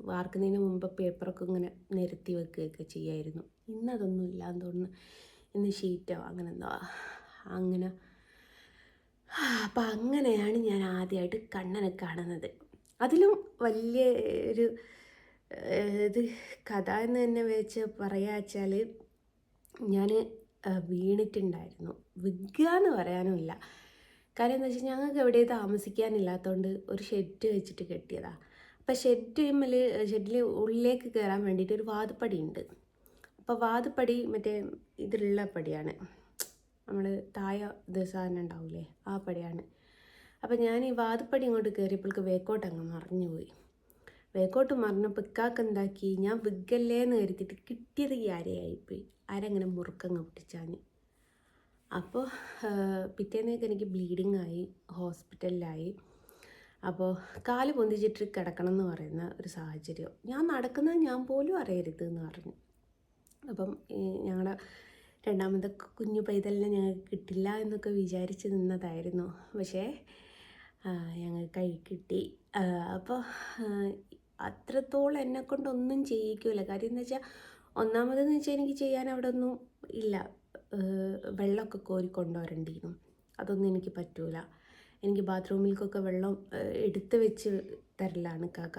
വാർക്കുന്നതിന് മുമ്പ് പേപ്പറൊക്കെ ഇങ്ങനെ നിരത്തി വെക്കുകയൊക്കെ ചെയ്യായിരുന്നു. ഇന്നതൊന്നും ഇല്ലാന്ന് തോന്നുന്നു. ഇന്ന് ഷീറ്റോ അങ്ങനെ എന്തോ അങ്ങനെ. അപ്പം അങ്ങനെയാണ് ഞാൻ ആദ്യമായിട്ട് കണ്ണനെ കാണുന്നത്. അതിലും വലിയ ഒരു ഇത് കഥ എന്ന് തന്നെ വെച്ച് പറയാച്ചാൽ, ഞാൻ വീണിട്ടുണ്ടായിരുന്നു. വിൽക്കുക എന്ന് പറയാനുമില്ല. കാര്യം എന്താ വെച്ചാൽ ഞങ്ങൾക്ക് എവിടെയും താമസിക്കാനില്ലാത്തതുകൊണ്ട് ഒരു ഷെഡ് വെച്ചിട്ട് കെട്ടിയതാണ്. അപ്പം ഷെഡിൽ ഉള്ളിലേക്ക് കയറാൻ വേണ്ടിയിട്ട് ഒരു വാതുപ്പടി ഉണ്ട്. അപ്പോൾ വാതുപ്പടി മറ്റേ ഇതിലുള്ള പടിയാണ്, നമ്മൾ താഴെ സാധനം ഉണ്ടാവില്ലേ, ആ പടിയാണ്. അപ്പം ഞാൻ ഈ വാതുപ്പടി ഇങ്ങോട്ട് കയറിയപ്പോൾക്ക് വേക്കോട്ട് അങ്ങ് മറിഞ്ഞു പോയി. വേക്കോട്ട് മറിഞ്ഞപ്പോൾ ഇക്കാക്ക് എന്താക്കി, ഞാൻ വിഗ്ഗല്ലേന്ന് കരുതിയിട്ട് കിട്ടിയത് ഈ അരയായിപ്പോയി. അരങ്ങനെ മുറുക്കങ്ങ് പൊട്ടിച്ചാഞ്ഞ്. അപ്പോൾ പിറ്റേന്നേക്ക് എനിക്ക് ബ്ലീഡിങ് ആയി, ഹോസ്പിറ്റലിലായി. അപ്പോൾ കാല് പൊന്തിച്ചിട്ട് കിടക്കണം എന്ന് പറയുന്ന ഒരു സാഹചര്യം. ഞാൻ നടക്കുന്നത് ഞാൻ പോലും അറിയരുത് എന്ന് പറഞ്ഞു. അപ്പം ഞങ്ങളുടെ രണ്ടാമത്തെ കുഞ്ഞു പൈതലിനെ ഞങ്ങൾക്ക് കിട്ടില്ല എന്നൊക്കെ വിചാരിച്ച് നിന്നതായിരുന്നു. പക്ഷേ ഞങ്ങൾ കൈ കിട്ടി. അപ്പോൾ അത്രത്തോളം എന്നെക്കൊണ്ടൊന്നും ചെയ്യിക്കില്ല. കാര്യം എന്ന് വെച്ചാൽ, ഒന്നാമതെന്ന് വെച്ചാൽ എനിക്ക് ചെയ്യാൻ അവിടെ ഒന്നും ഇല്ല. വെള്ളമൊക്കെ കോരിക്കൊണ്ടുവരണ്ടിയിരുന്നു, അതൊന്നും എനിക്ക് പറ്റൂല. എനിക്ക് ബാത്റൂമിലേക്കൊക്കെ വെള്ളം എടുത്ത് വെച്ച് തരലാണ് കാക്ക.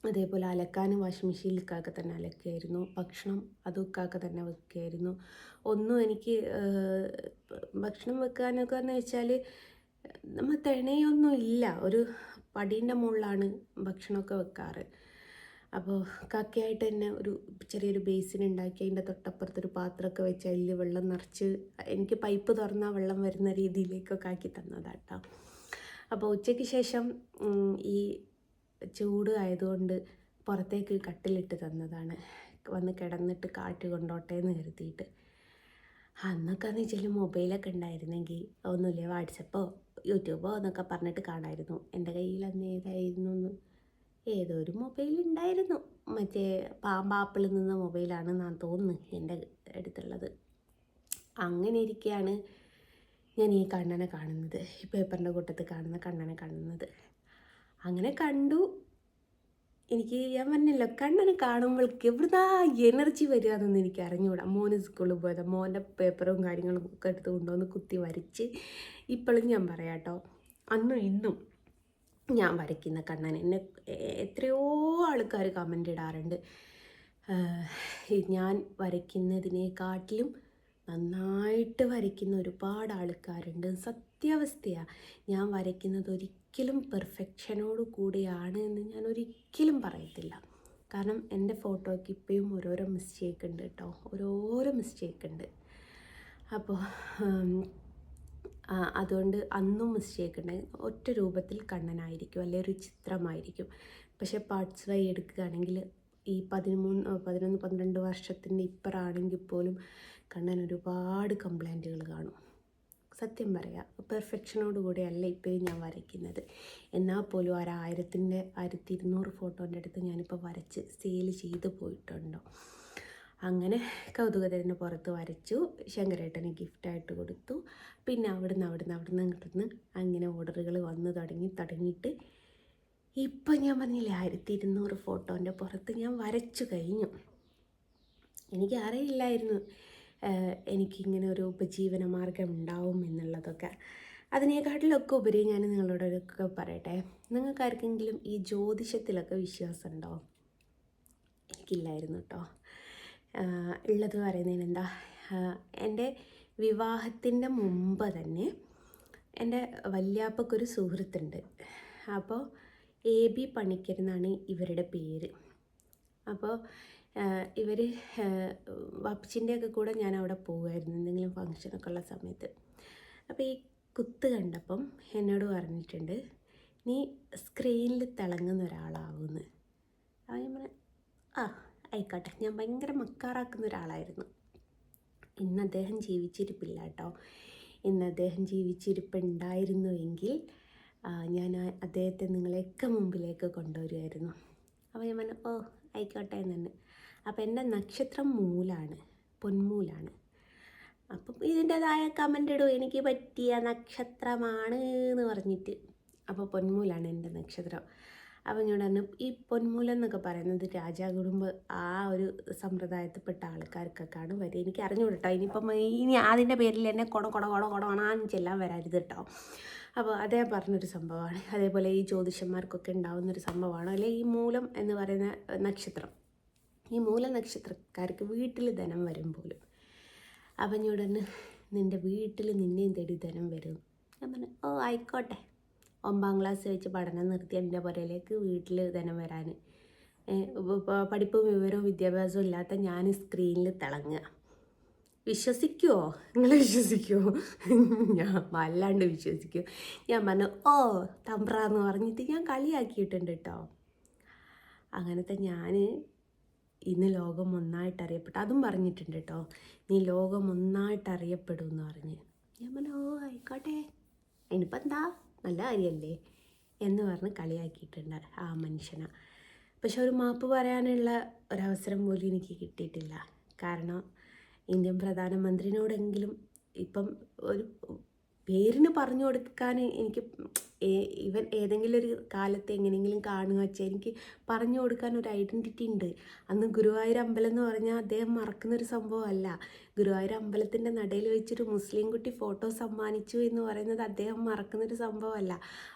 അതേപോലെ അലക്കാൻ വാഷിംഗ് മെഷീനിൽ കാക്ക തന്നെ അലക്കുകയായിരുന്നു. ഭക്ഷണം അതും കാക്ക തന്നെ വെക്കുകയായിരുന്നു. ഒന്നും എനിക്ക് ഭക്ഷണം വെക്കാനൊക്കെ എന്ന് വെച്ചാൽ നമ്മൾ തിണയൊന്നും ഇല്ല, ഒരു പടീൻ്റെ മുകളിലാണ് ഭക്ഷണമൊക്കെ വെക്കാറ്. അപ്പോൾ കാക്കയായിട്ട് തന്നെ ഒരു ചെറിയൊരു ബേസിൻ ഉണ്ടാക്കി അതിൻ്റെ തൊട്ടപ്പുറത്തൊരു പാത്രമൊക്കെ വെച്ച് അതിൽ വെള്ളം നിറച്ച് എനിക്ക് പൈപ്പ് തുറന്നാൽ വെള്ളം വരുന്ന രീതിയിലേക്കൊക്കെ ആക്കി തന്നതാട്ടോ. അപ്പോൾ ഉച്ചയ്ക്ക് ശേഷം ഈ ചൂട് ആയതുകൊണ്ട് പുറത്തേക്ക് കട്ടിലിട്ട് തന്നതാണ്, വന്ന് കിടന്നിട്ട് കാറ്റ് കൊണ്ടോട്ടെ എന്ന് കരുതിയിട്ട്. അന്നൊക്കെ എന്ന് വെച്ചാൽ മൊബൈലൊക്കെ ഉണ്ടായിരുന്നെങ്കിൽ ഒന്നുമില്ല, വാട്സപ്പോ യൂട്യൂബോ എന്നൊക്കെ പറഞ്ഞിട്ട് കാണാമായിരുന്നു. എൻ്റെ കയ്യിൽ അന്ന് ഏതോ ഒരു മൊബൈൽ ഉണ്ടായിരുന്നു, മറ്റേ പാമ്പാപ്പിളിൽ നിന്ന് മൊബൈലാണ് ഞാൻ തോന്നുന്നു എൻ്റെ അടുത്തുള്ളത്. അങ്ങനെ ഇരിക്കുകയാണ് ഞാൻ ഈ കണ്ണനെ കാണുന്നത്, ഈ പേപ്പറിൻ്റെ കൂട്ടത്തിൽ കാണുന്ന കണ്ണനെ കാണുന്നത്. അങ്ങനെ കണ്ടു. എനിക്ക് ഞാൻ പറഞ്ഞല്ലോ, കണ്ണനെ കാണുമ്പോഴേക്ക് എവിടുന്നാ എനർജി വരിക എന്നൊന്നും എനിക്ക് അറിഞ്ഞുകൂടാ. മോന് സ്കൂളിൽ പോയത്, മോൻ്റെ പേപ്പറും കാര്യങ്ങളും ഒക്കെ എടുത്ത് കൊണ്ടുവന്ന് കുത്തി വരച്ച്. ഇപ്പോഴും ഞാൻ പറയാം കേട്ടോ, അന്നും ഇന്നും ഞാൻ വരയ്ക്കുന്ന കണ്ണൻ എന്നെ എത്രയോ ആൾക്കാർ കമൻ്റ് ഇടാറുണ്ട്. ഞാൻ വരയ്ക്കുന്നതിനെക്കാട്ടിലും നന്നായിട്ട് വരയ്ക്കുന്ന ഒരുപാട് ആൾക്കാരുണ്ട്. സത്യാവസ്ഥയാണ്. ഞാൻ വരയ്ക്കുന്നത് ഒരിക്കലും പെർഫെക്ഷനോട് കൂടിയാണ് എന്ന് ഞാൻ ഒരിക്കലും പറയത്തില്ല. കാരണം എൻ്റെ ഫോട്ടോയ്ക്ക് ഇപ്പോഴും ഓരോരോ മിസ്റ്റേക്ക് ഉണ്ട് കേട്ടോ, ഓരോരോ മിസ്റ്റേക്ക് ഉണ്ട്. അപ്പോൾ അതുകൊണ്ട് അന്നും മിസ്റ്റേക്ക് ഉണ്ട്. ഒറ്റ രൂപത്തിൽ കണ്ണനായിരിക്കും, അല്ലെങ്കിൽ ഒരു ചിത്രമായിരിക്കും. പക്ഷേ പാർട്സ് വൈ എടുക്കുകയാണെങ്കിൽ ഈ 11 വർഷത്തിൻ്റെ ഇപ്പറാണെങ്കിൽ പോലും കണ്ണൻ ഒരുപാട് കംപ്ലൈൻറ്റുകൾ കാണും. സത്യം പറയാം, പെർഫെക്ഷനോട് കൂടെയല്ല ഇപ്പോഴും ഞാൻ വരയ്ക്കുന്നത്. എന്നാൽ പോലും 1200 ഫോട്ടോൻ്റെ അടുത്ത് ഞാനിപ്പോൾ വരച്ച് സെയിൽ ചെയ്ത് പോയിട്ടുണ്ടോ. അങ്ങനെ കൗതുകത്തിൻ്റെ പുറത്ത് വരച്ചു, ശങ്കരേട്ടന് ഗിഫ്റ്റായിട്ട് കൊടുത്തു. പിന്നെ അവിടുന്ന് അങ്ങനെ ഓർഡറുകൾ വന്ന് തുടങ്ങിയിട്ട് ഇപ്പം ഞാൻ പറഞ്ഞില്ലേ 1200 ഫോട്ടോൻ്റെ പുറത്ത് ഞാൻ വരച്ചു കഴിഞ്ഞു. എനിക്ക് അറിയില്ലായിരുന്നു എനിക്കിങ്ങനെ ഒരു ഉപജീവന മാർഗം ഉണ്ടാവും എന്നുള്ളതൊക്കെ. അതിനേക്കാട്ടിലൊക്കെ ഉപരി ഞാൻ നിങ്ങളോടൊക്കെ പറയട്ടെ, നിങ്ങൾക്ക് ആർക്കെങ്കിലും ഈ ജ്യോതിഷത്തിലൊക്കെ വിശ്വാസമുണ്ടോ? എനിക്കില്ലായിരുന്നു കേട്ടോ. ഉള്ളത് പറയുന്നതിന് എന്താ, എൻ്റെ വിവാഹത്തിൻ്റെ മുമ്പ് തന്നെ എൻ്റെ വല്യാപ്പക്കൊരു സുഹൃത്തുണ്ട്. അപ്പോൾ AB പണിക്കർ എന്നാണ് ഇവരുടെ പേര്. അപ്പോൾ ഇവർ വാപ്പച്ചിൻ്റെയൊക്കെ കൂടെ ഞാൻ അവിടെ പോകുമായിരുന്നു എന്തെങ്കിലും ഫങ്ഷനൊക്കെ ഉള്ള സമയത്ത്. അപ്പോൾ ഈ കുത്ത് കണ്ടപ്പം എന്നോട് പറഞ്ഞിട്ടുണ്ട്, നീ സ്ക്രീനിൽ തിളങ്ങുന്ന ഒരാളാവുമെന്ന്. അപ്പോൾ ഞാൻ പറഞ്ഞു ആയിക്കോട്ടെ. ഞാൻ ഭയങ്കര മക്കാറാക്കുന്ന ഒരാളായിരുന്നു. ഇന്ന് അദ്ദേഹം ജീവിച്ചിരിപ്പില്ല കേട്ടോ. ഇന്ന് അദ്ദേഹം ജീവിച്ചിരിപ്പുണ്ടായിരുന്നുവെങ്കിൽ ഞാൻ അദ്ദേഹത്തെ നിങ്ങളെയൊക്കെ മുമ്പിലേക്ക് കൊണ്ടുവരുമായിരുന്നു. അപ്പോൾ ഞാൻ പറഞ്ഞു ആയിക്കോട്ടെ എന്നു. അപ്പോൾ എൻ്റെ നക്ഷത്രം മൂലാണ്, പൊന്മൂലാണ്. അപ്പം ഇതിൻ്റെതായ കമൻ്റ് ഇടും, എനിക്ക് പറ്റിയ നക്ഷത്രമാണ് എന്ന് പറഞ്ഞിട്ട്. അപ്പോൾ പൊന്മൂലാണ് എൻ്റെ നക്ഷത്രം. അപ്പോൾ ഞാൻ പറഞ്ഞു, ഈ പൊന്മൂലെന്നൊക്കെ പറയുന്നത് രാജാകുടുംബ ആ ഒരു സമ്പ്രദായത്തിൽപ്പെട്ട ആൾക്കാർക്കൊക്കെയാണ് വരിക. എനിക്ക് അറിഞ്ഞുകൂടട്ടോ. ഇനി അതിൻ്റെ പേരിൽ എന്നെ കൊണാഞ്ചെല്ലാം വരരുത് കേട്ടോ. അപ്പോൾ അതേ പറഞ്ഞൊരു സംഭവമാണ്. അതേപോലെ ഈ ജ്യോതിഷന്മാർക്കൊക്കെ ഉണ്ടാകുന്നൊരു സംഭവമാണ്. അല്ലെങ്കിൽ ഈ മൂലം എന്ന് പറയുന്ന നക്ഷത്രം, ഈ മൂല നക്ഷത്രക്കാർക്ക് വീട്ടിൽ ധനം വരും പോലും. അപ്പം ഞാൻ പറഞ്ഞു, നിൻ്റെ വീട്ടിൽ നിന്നെയും തേടി ധനം വരും. ഞാൻ പറഞ്ഞു ആയിക്കോട്ടെ. 9ാം ക്ലാസ് വെച്ച് പഠനം നിർത്തി എൻ്റെ പുരയിലേക്ക് വീട്ടിൽ ധനം വരാൻ, പഠിപ്പും വിവരവും വിദ്യാഭ്യാസവും ഇല്ലാത്ത ഞാൻ സ്ക്രീനിൽ തിളങ്ങുക. വിശ്വസിക്കുമോ? നിങ്ങൾ വിശ്വസിക്കുമോ? ഞാൻ വല്ലാണ്ട് വിശ്വസിക്കും. ഞാൻ പറഞ്ഞു തമ്പ്രാന്ന് പറഞ്ഞിട്ട് ഞാൻ കളിയാക്കിയിട്ടുണ്ട് കേട്ടോ. അങ്ങനത്തെ ഞാൻ ഇന്ന് ലോകം ഒന്നായിട്ട് അറിയപ്പെട്ടു. അതും പറഞ്ഞിട്ടുണ്ട് കേട്ടോ, നീ ലോകം ഒന്നായിട്ട് അറിയപ്പെടും എന്ന് പറഞ്ഞ്. ഞാൻ പറഞ്ഞു ആയിക്കോട്ടെ, ഇനിയിപ്പോൾ എന്താ, നല്ല കാര്യമല്ലേ എന്ന് പറഞ്ഞ് കളിയാക്കിയിട്ടുണ്ട് ആ മനുഷ്യനെ. പക്ഷെ ഒരു മാപ്പ് പറയാനുള്ള ഒരവസരം പോലും എനിക്ക് കിട്ടിയിട്ടില്ല. കാരണം ഇന്ത്യൻ പ്രധാനമന്ത്രിനോടെങ്കിലും ഇപ്പം ഒരു പേരിന് പറഞ്ഞു കൊടുക്കാൻ എനിക്ക് ഇവൻ ഏതെങ്കിലും ഒരു കാലത്ത് എങ്ങനെയെങ്കിലും കാണുക വെച്ചാൽ എനിക്ക് പറഞ്ഞു കൊടുക്കാൻ ഒരു ഐഡൻറ്റിറ്റി ഉണ്ട്. അന്ന് ഗുരുവായൂർ അമ്പലം എന്ന് പറഞ്ഞാൽ അദ്ദേഹം മറക്കുന്നൊരു സംഭവമല്ല. ഗുരുവായൂർ അമ്പലത്തിൻ്റെ നടയിൽ വെച്ചൊരു മുസ്ലിം കുട്ടി ഫോട്ടോ സമ്മാനിച്ചു എന്ന് പറയുന്നത് അദ്ദേഹം മറക്കുന്നൊരു സംഭവമല്ല.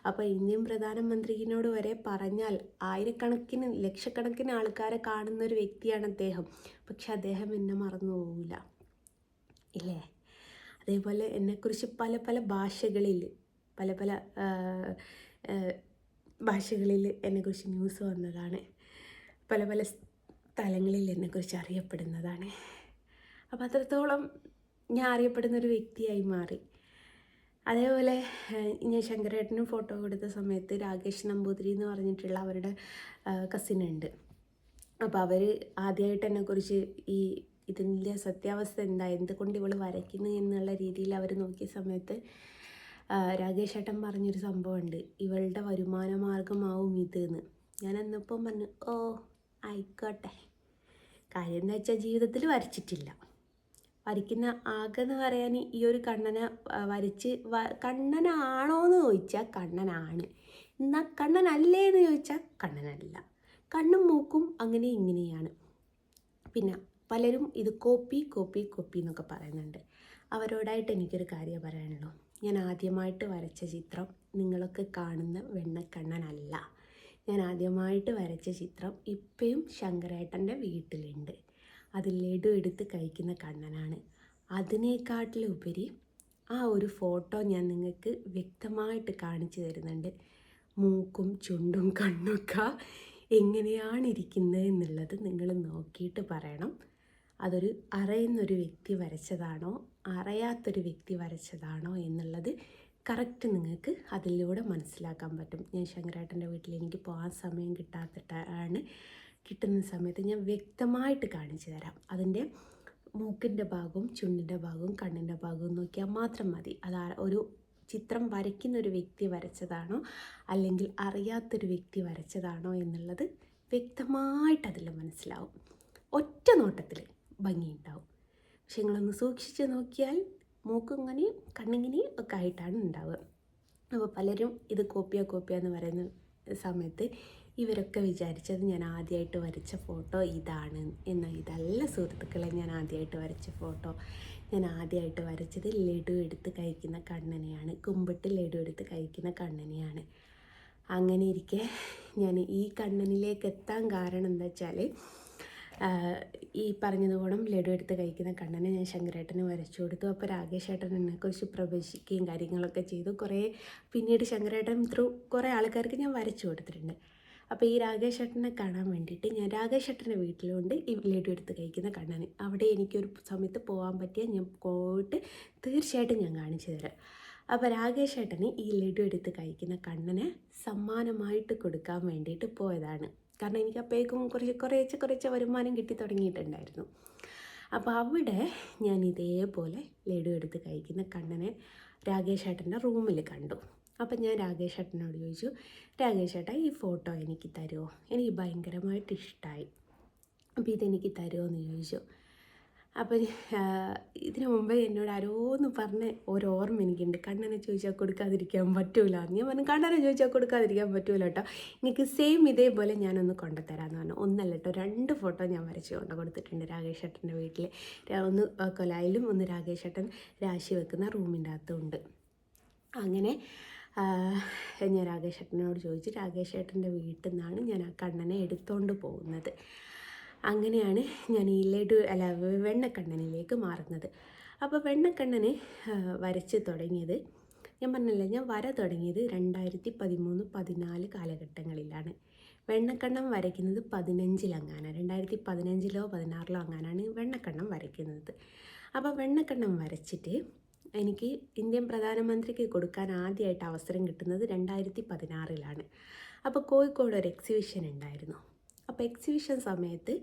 അപ്പോൾ ഇന്ത്യൻ പ്രധാനമന്ത്രിയോട് വരെ പറഞ്ഞാൽ ആയിരക്കണക്കിന് ലക്ഷക്കണക്കിന് ആൾക്കാരെ കാണുന്നൊരു വ്യക്തിയാണ് അദ്ദേഹം. പക്ഷെ അദ്ദേഹം എന്നെ മറന്നു പോകില്ല ഇല്ലേ? അതേപോലെ എന്നെക്കുറിച്ച് പല ഭാഷകളിൽ ഭാഷകളിൽ എന്നെക്കുറിച്ച് ന്യൂസ് വന്നതാണ്. പല സ്ഥലങ്ങളിൽ എന്നെക്കുറിച്ച് അറിയപ്പെടുന്നതാണ്. അപ്പോൾ അത്രത്തോളം ഞാൻ അറിയപ്പെടുന്നൊരു വ്യക്തിയായി മാറി. അതേപോലെ ഞാൻ ശങ്കരേട്ടനും ഫോട്ടോ കൊടുത്ത സമയത്ത് രാകേഷ് നമ്പൂതിരി എന്ന് പറഞ്ഞിട്ടുള്ള അവരുടെ കസിനുണ്ട്. അപ്പോൾ അവർ ആദ്യമായിട്ട് എന്നെക്കുറിച്ച് ഇതിൻ്റെ സത്യാവസ്ഥ എന്താ, എന്തുകൊണ്ട് ഇവൾ വരയ്ക്കുന്നു എന്നുള്ള രീതിയിൽ അവർ നോക്കിയ സമയത്ത് രാകേഷ് ഏട്ടൻ പറഞ്ഞൊരു സംഭവമുണ്ട്, ഇവളുടെ വരുമാന മാർഗമാവും ഇതെന്ന്. ഞാൻ അന്നപ്പം പറഞ്ഞു ആയിക്കോട്ടെ. കാര്യം എന്താ വെച്ചാൽ ജീവിതത്തിൽ വരച്ചിട്ടില്ല. വരയ്ക്കുന്ന ആകെന്ന് പറയാൻ ഈ ഒരു കണ്ണനെ വരച്ച് കണ്ണനാണോ എന്ന് ചോദിച്ചാൽ കണ്ണനാണ്, എന്നാൽ കണ്ണനല്ലേ എന്ന് ചോദിച്ചാൽ കണ്ണനല്ല. കണ്ണും മൂക്കും അങ്ങനെ ഇങ്ങനെയാണ്. പിന്നെ പലരും ഇത് കോപ്പി എന്നൊക്കെ പറയുന്നുണ്ട്. അവരോടായിട്ട് എനിക്കൊരു കാര്യം പറയാനുള്ളൂ. ഞാൻ ആദ്യമായിട്ട് വരച്ച ചിത്രം നിങ്ങളൊക്കെ കാണുന്ന വെണ്ണക്കണ്ണനല്ല. ഞാൻ ആദ്യമായിട്ട് വരച്ച ചിത്രം ഇപ്പോഴും ശങ്കരേട്ടൻ്റെ വീട്ടിലുണ്ട്. അത് ലഡു എടുത്ത് കഴിക്കുന്ന കണ്ണനാണ്. അതിനേക്കാട്ടിലുപരി ആ ഒരു ഫോട്ടോ ഞാൻ നിങ്ങൾക്ക് വ്യക്തമായിട്ട് കാണിച്ചു തരുന്നുണ്ട്. മൂക്കും ചുണ്ടും കണ്ണൊക്കെ എങ്ങനെയാണ് ഇരിക്കുന്നത് എന്നുള്ളത് നിങ്ങൾ നോക്കിയിട്ട് പറയണം. അതൊരു അറിയുന്നൊരു വ്യക്തി വരച്ചതാണോ അറിയാത്തൊരു വ്യക്തി വരച്ചതാണോ എന്നുള്ളത് കറക്റ്റ് നിങ്ങൾക്ക് അതിലൂടെ മനസ്സിലാക്കാൻ പറ്റും. ഞാൻ ശങ്കരേട്ടൻ്റെ വീട്ടിൽ എനിക്ക് പോകാൻ സമയം കിട്ടാത്തിട്ടാണ് കിട്ടുന്ന സമയത്ത് ഞാൻ വ്യക്തമായിട്ട് കാണിച്ചു തരാം. അതിൻ്റെ മൂക്കിൻ്റെ ഭാഗവും ചുണ്ടിൻ്റെ ഭാഗവും കണ്ണിൻ്റെ ഭാഗവും നോക്കിയാൽ മാത്രം മതി. അത് ഒരു ചിത്രം വരയ്ക്കുന്ന ഒരു വ്യക്തി വരച്ചതാണോ അല്ലെങ്കിൽ അറിയാത്തൊരു വ്യക്തി വരച്ചതാണോ എന്നുള്ളത് വ്യക്തമായിട്ട് അതിൽ മനസ്സിലാവും. ഒറ്റ നോട്ടത്തിൽ ഭംഗിയുണ്ടാവും. പക്ഷെ നിങ്ങളൊന്ന് സൂക്ഷിച്ച് നോക്കിയാൽ മൂക്കിങ്ങനെ കണ്ണിങ്ങനെ ഒക്കെ ആയിട്ടാണ് ഉണ്ടാവുക. അപ്പോൾ പലരും ഇത് കോപ്പിയാന്ന് പറയുന്ന സമയത്ത് ഇവരൊക്കെ വിചാരിച്ചത് ഞാൻ ആദ്യമായിട്ട് വരച്ച ഫോട്ടോ ഇതാണ്. എന്നാൽ ഇതല്ല സുഹൃത്തുക്കളെ, ഞാൻ ആദ്യമായിട്ട് വരച്ച ഫോട്ടോ. ഞാൻ ആദ്യമായിട്ട് വരച്ചത് ലഡു എടുത്ത് കഴിക്കുന്ന കണ്ണനെയാണ്. കുമ്പിട്ട് ലഡു എടുത്ത് കഴിക്കുന്ന കണ്ണനെയാണ്. അങ്ങനെ ഇരിക്കെ ഞാൻ ഈ കണ്ണനിലേക്ക് എത്താൻ കാരണം എന്താ വെച്ചാൽ, ഈ പറഞ്ഞതുപോലെ ലഡു എടുത്ത് കഴിക്കുന്ന കണ്ണനെ ഞാൻ ശങ്കരേട്ടന് വരച്ചു കൊടുത്തു. അപ്പോൾ രാകേഷ് ഏട്ടൻ എന്നെക്കുറിച്ച് പ്രവേശിക്കുകയും കാര്യങ്ങളൊക്കെ ചെയ്തു. പിന്നീട് ശങ്കരേട്ടൻ കുറേ ആൾക്കാർക്ക് ഞാൻ വരച്ചു കൊടുത്തിട്ടുണ്ട്. അപ്പോൾ ഈ രാകേഷ് ഏട്ടനെ കാണാൻ വേണ്ടിയിട്ട് ഞാൻ രാകേഷ് ഏട്ടൻ്റെ വീട്ടിലുണ്ട് ഈ ലഡു എടുത്ത് കഴിക്കുന്ന കണ്ണന്. അവിടെ എനിക്കൊരു സമയത്ത് പോകാൻ പറ്റിയ ഞാൻ പോയിട്ട് തീർച്ചയായിട്ടും ഞാൻ കാണിച്ചു തരാം. അപ്പോൾ രാകേഷ് ഏട്ടന് ഈ ലഡു എടുത്ത് കഴിക്കുന്ന കണ്ണനെ സമ്മാനമായിട്ട് കൊടുക്കാൻ വേണ്ടിയിട്ട് പോയതാണ്. കാരണം എനിക്ക് അപ്പോഴേക്കും കുറച്ച് വരുമാനം കിട്ടി തുടങ്ങിയിട്ടുണ്ടായിരുന്നു. അപ്പോൾ അവിടെ ഞാൻ ഇതേപോലെ ലഡു എടുത്ത് കഴിക്കുന്ന കണ്ണനെ രാകേഷ് ഏട്ടൻ്റെ റൂമിൽ കണ്ടു. അപ്പം ഞാൻ രാകേഷ് ഏട്ടനോട് ചോദിച്ചു, രാകേഷ് ഏട്ടാ ഈ ഫോട്ടോ എനിക്ക് തരുമോ? എനിക്ക് ഭയങ്കരമായിട്ട് ഇഷ്ടമായി. അപ്പോൾ ഇതെനിക്ക് തരുമോ എന്ന് ചോദിച്ചു. അപ്പം ഇതിനു മുമ്പേ എന്നോട് ആരോന്ന് പറഞ്ഞ ഓരോർമ്മ എനിക്കുണ്ട്. കണ്ണനെ ചോദിച്ചാൽ കൊടുക്കാതിരിക്കാൻ പറ്റൂല. ഞാൻ പറഞ്ഞു കണ്ണനെ ചോദിച്ചാൽ കൊടുക്കാതിരിക്കാൻ പറ്റൂല കേട്ടോ, എനിക്ക് സെയിം ഇതേപോലെ ഞാനൊന്ന് കൊണ്ടുതരാമെന്ന് പറഞ്ഞു. ഒന്നല്ല കേട്ടോ, 2 ഫോട്ടോ ഞാൻ വരച്ച് കൊണ്ട് കൊടുത്തിട്ടുണ്ട് രാകേഷ് ഏട്ടൻ്റെ വീട്ടിൽ. ഒന്ന് കൊലായിലും ഒന്ന് രാകേഷ് ഏട്ടൻ രാശി വെക്കുന്ന റൂമിൻ്റെ അകത്തും ഉണ്ട്. അങ്ങനെ ഞാൻ രാകേഷ് ഏട്ടനോട് ചോദിച്ചു, രാകേഷ് ഏട്ടൻ്റെ വീട്ടിൽ നിന്നാണ് ഞാൻ ആ കണ്ണനെ എടുത്തുകൊണ്ട് പോകുന്നത്. അങ്ങനെയാണ് ഞാൻ ഈ വെണ്ണക്കണ്ണനിലേക്ക് മാറുന്നത്. അപ്പോൾ വെണ്ണക്കണ്ണന് വരച്ച് തുടങ്ങിയത്, ഞാൻ പറഞ്ഞില്ല, ഞാൻ വര തുടങ്ങിയത് 2013-14 കാലഘട്ടങ്ങളിലാണ്. വെണ്ണക്കണ്ണം വരയ്ക്കുന്നത് 15-അങ്ങാനാണ്, 2015-ലോ 16-ലോ അങ്ങാനാണ് വെണ്ണക്കണ്ണം വരയ്ക്കുന്നത്. അപ്പോൾ വെണ്ണക്കണ്ണം വരച്ചിട്ട് എനിക്ക് ഇന്ത്യൻ പ്രധാനമന്ത്രിക്ക് കൊടുക്കാൻ ആദ്യമായിട്ട് അവസരം കിട്ടുന്നത് 2016-ലാണ്. അപ്പോൾ കോഴിക്കോട് ഒരു എക്സിബിഷൻ ഉണ്ടായിരുന്നു. അപ്പോൾ എക്സിബിഷൻ സമയത്ത്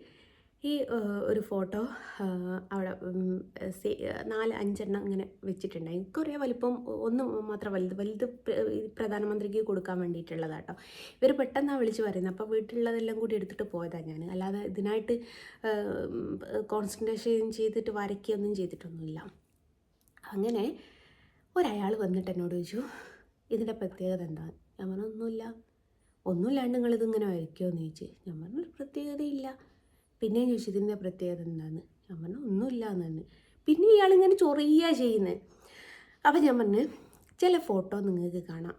ഈ ഒരു ഫോട്ടോ അവിടെ 4-5 എണ്ണം ഇങ്ങനെ വെച്ചിട്ടുണ്ടായി. കുറേ വലിപ്പം, ഒന്ന് മാത്രം വലുത് പ്രധാനമന്ത്രിക്ക് കൊടുക്കാൻ വേണ്ടിയിട്ടുള്ളതാട്ടോ. ഇവർ പെട്ടെന്നാണ് വിളിച്ച് പറയുന്നത്. അപ്പോൾ വീട്ടിലുള്ളതെല്ലാം കൂടി എടുത്തിട്ട് പോയതാണ് ഞാൻ. അല്ലാതെ ഇതിനായിട്ട് കോൺസെൻട്രേഷൻ ചെയ്തിട്ട് വരയ്ക്കുകയൊന്നും ചെയ്തിട്ടൊന്നുമില്ല. അങ്ങനെ ഒരാൾ വന്നിട്ട് എന്നോട് ചോദിച്ചു, ഇതിൻ്റെ പ്രത്യേകത എന്താണ്? ഞാൻ പറഞ്ഞു ഒന്നുമില്ലാണ്ട് നിങ്ങളിതിങ്ങനെ വരയ്ക്കുമോയെന്ന് ചോദിച്ചു. ഞാൻ പറഞ്ഞു ഒരു പ്രത്യേകതയില്ല. പിന്നെയും ചോദിച്ചു ഇതിൻ്റെ പ്രത്യേകത എന്താണെന്ന്. ഞാൻ പറഞ്ഞു ഒന്നുമില്ല എന്ന്. പിന്നെ ഇയാളിങ്ങനെ ചൊറിയുക ചെയ്യുന്നത്. അപ്പം ഞാൻ പറഞ്ഞു ചില ഫോട്ടോ നിങ്ങൾക്ക് കാണാം,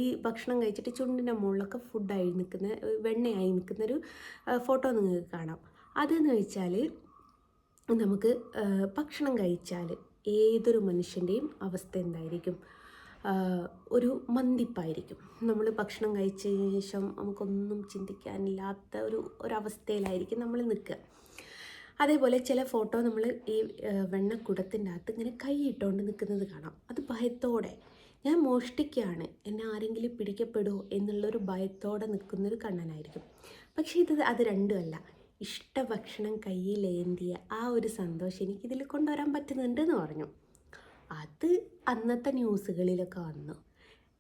ഈ ഭക്ഷണം കഴിച്ചിട്ട് ചുണ്ടിൻ്റെ മുകളിലൊക്കെ ഫുഡായി നിൽക്കുന്ന, വെണ്ണയായി നിൽക്കുന്നൊരു ഫോട്ടോ നിങ്ങൾക്ക് കാണാം. അതെന്ന് വെച്ചാൽ നമുക്ക് ഭക്ഷണം കഴിച്ചാൽ ഏതൊരു മനുഷ്യൻ്റെയും അവസ്ഥ എന്തായിരിക്കും? ഒരു മന്ദിപ്പായിരിക്കും. നമ്മൾ ഭക്ഷണം കഴിച്ചതിന് ശേഷം നമുക്കൊന്നും ചിന്തിക്കാനില്ലാത്ത ഒരവസ്ഥയിലായിരിക്കും നമ്മൾ നിൽക്കുക. അതേപോലെ ചില ഫോട്ടോ നമ്മൾ ഈ വെണ്ണക്കുടത്തിൻ്റെ അകത്ത് ഇങ്ങനെ കൈയിട്ടുകൊണ്ട് നിൽക്കുന്നത് കാണാം. അത് ഭയത്തോടെ, ഞാൻ മോഷ്ടിക്കുകയാണ്, എന്നെ ആരെങ്കിലും പിടിക്കപ്പെടുമോ എന്നുള്ളൊരു ഭയത്തോടെ നിൽക്കുന്നൊരു കണ്ണനായിരിക്കും. പക്ഷേ അത് രണ്ടുമല്ല. ഇഷ്ടഭക്ഷണം കയ്യിലേന്തിയ ആ ഒരു സന്തോഷം എനിക്കിതിൽ കൊണ്ടുവരാൻ പറ്റുന്നുണ്ടെന്ന് പറഞ്ഞു. അത് അന്നത്തെ ന്യൂസുകളിലൊക്കെ വന്നു.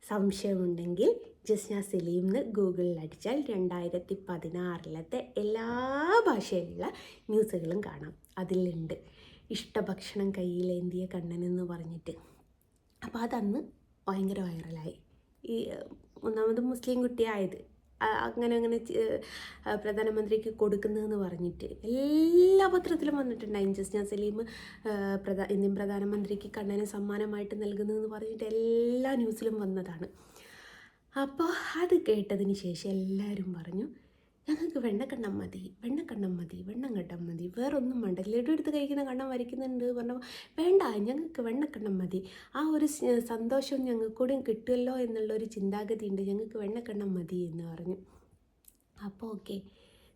സംശയമുണ്ടെങ്കിൽ ജസ്ന സലീം എന്ന് ഗൂഗിളിൽ അടിച്ചാൽ 2016-ലത്തെ എല്ലാ ഭാഷയിലുള്ള ന്യൂസുകളും കാണാം. അതിലുണ്ട് ഇഷ്ടഭക്ഷണം കയ്യിലേന്തിയ കണ്ണനെന്ന് പറഞ്ഞിട്ട്. അപ്പോൾ അതന്ന് ഭയങ്കര വൈറലായി. ഈ ഒന്നാമത് മുസ്ലിം കുട്ടിയായത്, അങ്ങനെ പ്രധാനമന്ത്രിക്ക് കൊടുക്കുന്നതെന്ന് പറഞ്ഞിട്ട് എല്ലാ പത്രത്തിലും വന്നിട്ടുണ്ടായി. ജസ്ന സലീം ഇന്ത്യൻ പ്രധാനമന്ത്രിക്ക് കണ്ണനെ സമ്മാനമായിട്ട് നൽകുന്നതെന്ന് പറഞ്ഞിട്ട് എല്ലാ ന്യൂസിലും വന്നതാണ്. അപ്പോൾ അത് കേട്ടതിന് ശേഷം എല്ലാവരും പറഞ്ഞു, ഞങ്ങൾക്ക് വെണ്ണക്കണ്ണം മതി, വേറൊന്നും വേണ്ട. ലഡു എടുത്ത് കഴിക്കുന്ന കണ്ണം വരയ്ക്കുന്നുണ്ട് പറഞ്ഞപ്പോൾ വേണ്ട, ഞങ്ങൾക്ക് വെണ്ണക്കണ്ണം മതി. ആ ഒരു സന്തോഷം ഞങ്ങൾക്ക് കൂടി കിട്ടുമല്ലോ എന്നുള്ളൊരു ചിന്താഗതി ഉണ്ട്, ഞങ്ങൾക്ക് വെണ്ണക്കണ്ണം മതി എന്ന് പറഞ്ഞു. അപ്പോൾ ഓക്കെ,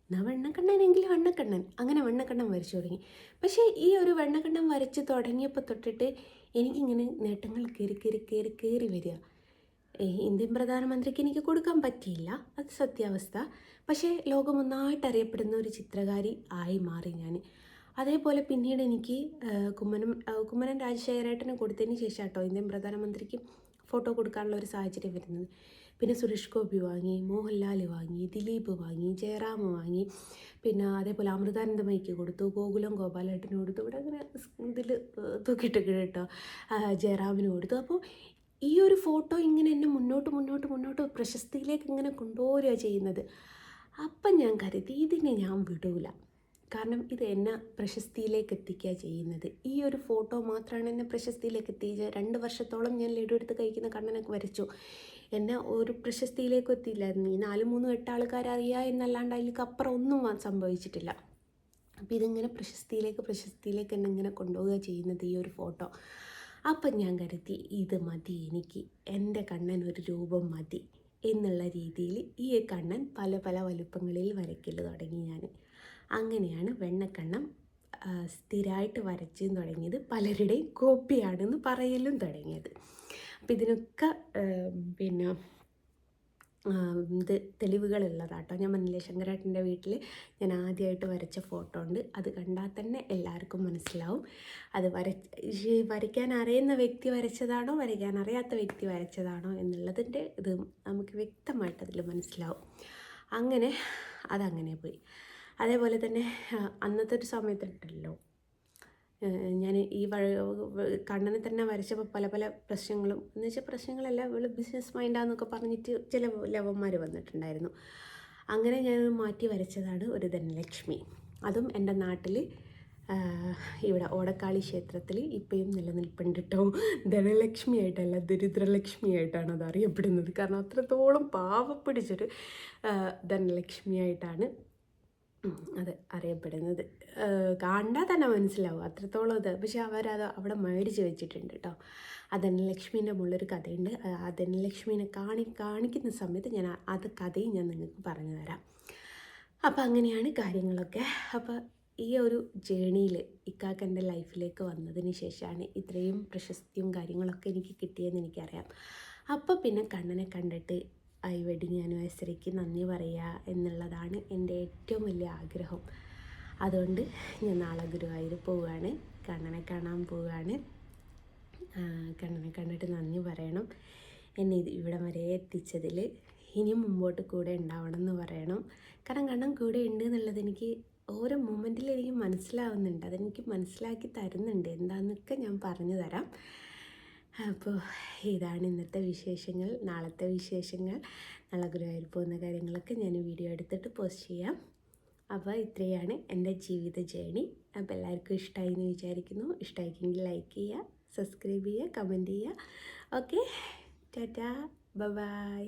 എന്നാൽ വെണ്ണക്കണ്ണനെങ്കിൽ വെണ്ണക്കണ്ണൻ. അങ്ങനെ വെണ്ണക്കണ്ണം വരച്ചു തുടങ്ങി. പക്ഷേ ഈ ഒരു വെണ്ണക്കണ്ണം വരച്ച് തുടങ്ങിയപ്പോൾ തൊട്ടിട്ട് എനിക്കിങ്ങനെ നേട്ടങ്ങൾ കയറി വരിക. ഇന്ത്യൻ പ്രധാനമന്ത്രിക്ക് എനിക്ക് കൊടുക്കാൻ പറ്റിയില്ല, അത് സത്യാവസ്ഥ. പക്ഷേ ലോകമൊന്നായിട്ട് അറിയപ്പെടുന്ന ഒരു ചിത്രകാരി ആയി മാറി ഞാൻ. അതേപോലെ പിന്നീട് എനിക്ക് കുമ്മനം രാജശേഖരേട്ടന് കൊടുത്തതിന് ശേഷം കേട്ടോ ഇന്ത്യൻ പ്രധാനമന്ത്രിക്ക് ഫോട്ടോ കൊടുക്കാനുള്ള ഒരു സാഹചര്യം വരുന്നത്. പിന്നെ സുരേഷ് ഗോപി വാങ്ങി, മോഹൻലാൽ വാങ്ങി, ദിലീപ് വാങ്ങി, ജയറാം വാങ്ങി, പിന്നെ അതേപോലെ അമൃതാനന്ദമയ്ക്ക് കൊടുത്തു, ഗോകുലം ഗോപാലേട്ടന് കൊടുത്തു, ഇവിടെ അങ്ങനെ ഇതിൽ തൂക്കിയിട്ട് കേട്ടോ ജയറാമിന് കൊടുത്തു. അപ്പോൾ ഈ ഒരു ഫോട്ടോ ഇങ്ങനെ എന്നെ മുന്നോട്ട് പ്രശസ്തിയിലേക്ക് ഇങ്ങനെ കൊണ്ടുപോരുക ചെയ്യുന്നത്. അപ്പം ഞാൻ കരുതി ഇതിനെ ഞാൻ വിടൂല, കാരണം ഇത് എന്നെ പ്രശസ്തിയിലേക്ക് എത്തിക്കുക ചെയ്യുന്നത്. ഈ ഒരു ഫോട്ടോ മാത്രമാണ് എന്നെ പ്രശസ്തിയിലേക്ക് എത്തിച്ചത്. 2 വർഷത്തോളം ഞാൻ ലഡു എടുത്ത് കഴിക്കുന്ന കണ്ണനൊക്കെ വരച്ചു, എന്നെ ഒരു പ്രശസ്തിയിലേക്കും എത്തിയില്ലായിരുന്നു. ഈ 4-3 8 ആൾക്കാരറിയുക എന്നല്ലാണ്ട് അതിലേക്ക് അപ്പുറം ഒന്നും സംഭവിച്ചിട്ടില്ല. അപ്പോൾ ഇതിങ്ങനെ പ്രശസ്തിയിലേക്ക് എന്നെ ഇങ്ങനെ കൊണ്ടുപോവുക ചെയ്യുന്നത് ഈ ഒരു ഫോട്ടോ. അപ്പം ഞാൻ കരുതി ഇത് മതി, എനിക്ക് എൻ്റെ കണ്ണൻ ഒരു രൂപം മതി എന്നുള്ള രീതിയിൽ ഈ കണ്ണൻ പല വലുപ്പങ്ങളിൽ വരയ്ക്കൽ തുടങ്ങി ഞാൻ. അങ്ങനെയാണ് വെണ്ണക്കണ്ണം സ്ഥിരമായിട്ട് വരച്ചു തുടങ്ങിയത്, പലരുടെയും കോപ്പിയാണെന്ന് പറയലും തുടങ്ങിയത്. അപ്പം ഇതിനൊക്കെ പിന്നെ ഇത് തെളിവുകളുള്ളതാട്ടോ. ഞാൻ പറഞ്ഞില്ലേ ശങ്കരേട്ടൻ്റെ വീട്ടിൽ ഞാൻ ആദ്യമായിട്ട് വരച്ച ഫോട്ടോ ഉണ്ട്. അത് കണ്ടാൽ തന്നെ എല്ലാവർക്കും മനസ്സിലാവും അത് വരയ്ക്കാൻ അറിയുന്ന വ്യക്തി വരച്ചതാണോ വരയ്ക്കാൻ അറിയാത്ത വ്യക്തി വരച്ചതാണോ എന്നുള്ളതിൻ്റെ ഇത് നമുക്ക് വ്യക്തമായിട്ട് അതിൽ മനസ്സിലാവും. അങ്ങനെ അതങ്ങനെ പോയി. അതേപോലെ തന്നെ അന്നത്തെ ഒരു സമയത്തുണ്ടല്ലോ ഞാൻ ഈ കണ്ണനെ തന്നെ വരച്ചപ്പോൾ പല പ്രശ്നങ്ങളും, എന്ന് വെച്ചാൽ പ്രശ്നങ്ങളല്ല, ഇവള് ബിസിനസ് മൈൻഡാന്നൊക്കെ പറഞ്ഞിട്ട് ചില ലവന്മാർ വന്നിട്ടുണ്ടായിരുന്നു. അങ്ങനെ ഞാൻ മാറ്റി വരച്ചതാണ് ഒരു ധനലക്ഷ്മി. അതും എൻ്റെ നാട്ടിൽ ഇവിടെ ഓടക്കാളി ക്ഷേത്രത്തിൽ ഇപ്പോഴും നിലനിൽപ്പുണ്ട് കേട്ടോ. ധനലക്ഷ്മി ആയിട്ടല്ല, ദരിദ്രലക്ഷ്മി ആയിട്ടാണ് അത് അറിയപ്പെടുന്നത്. കാരണം അത്രത്തോളം പാവപ്പിടിച്ചൊരു ധനലക്ഷ്മി ആയിട്ടാണ് അത് അറിയപ്പെടുന്നത്. കണ്ടാൽ തന്നെ മനസ്സിലാവും അത്രത്തോളം ഇത്. പക്ഷെ അവരത് അവിടെ മേടിച്ച് വെച്ചിട്ടുണ്ട് കേട്ടോ. ആ ധനലക്ഷ്മീൻ്റെ മുകളിലൊരു കഥയുണ്ട്. ആ ധനലക്ഷ്മീനെ കാണിക്കുന്ന സമയത്ത് ഞാൻ കഥയും ഞാൻ നിങ്ങൾക്ക് പറഞ്ഞു തരാം. അപ്പം അങ്ങനെയാണ് കാര്യങ്ങളൊക്കെ. അപ്പോൾ ഈ ഒരു ജേണിയിൽ ഇക്കാക്കൻ്റെ ലൈഫിലേക്ക് വന്നതിന് ശേഷമാണ് ഇത്രയും പ്രശസ്തിയും കാര്യങ്ങളൊക്കെ എനിക്ക് കിട്ടിയെന്ന് എനിക്കറിയാം. അപ്പോൾ പിന്നെ കണ്ണനെ കണ്ടിട്ട് ഈ വെഡിങ് ആനിവേഴ്സറിക്ക് നന്ദി പറയുക എന്നുള്ളതാണ് എൻ്റെ ഏറ്റവും വലിയ ആഗ്രഹം. അതുകൊണ്ട് ഞാൻ നാളെ ഗുരുവായൂർ പോവുകയാണ്, കണ്ണനെ കാണാൻ പോവുകയാണ്. കണ്ണനെ കണ്ടിട്ട് നന്ദി പറയണം, എന്നെ ഇവിടം വരെ എത്തിച്ചതിൽ. ഇനിയും മുമ്പോട്ട് കൂടെ ഉണ്ടാവണം എന്ന് പറയണം. കാരണം കണ്ണൻ കൂടെ ഉണ്ട് എന്നുള്ളത് എനിക്ക് ഓരോ മൊമെൻറ്റിൽ എനിക്ക് മനസ്സിലാവുന്നുണ്ട്, അതെനിക്ക് മനസ്സിലാക്കി തരുന്നുണ്ട്. എന്താണെന്നൊക്കെ ഞാൻ പറഞ്ഞു തരാം. അപ്പോൾ ഇതാണ് ഇന്നത്തെ വിശേഷങ്ങൾ. നാളത്തെ വിശേഷങ്ങൾ, നാളെ ഗുരുവായൂർ പോകുന്ന കാര്യങ്ങളൊക്കെ ഞാൻ വീഡിയോ എടുത്തിട്ട് പോസ്റ്റ് ചെയ്യാം. അപ്പോൾ ഇത്രയാണ് എൻ്റെ ജീവിത ജേണി. അപ്പോൾ എല്ലാവർക്കും ഇഷ്ടമായി എന്ന് വിചാരിക്കുന്നു. ഇഷ്ടമായിക്കെങ്കിൽ ലൈക്ക് ചെയ്യുക, സബ്സ്ക്രൈബ് ചെയ്യുക, കമൻറ്റ് ചെയ്യുക. Okay, tata, by.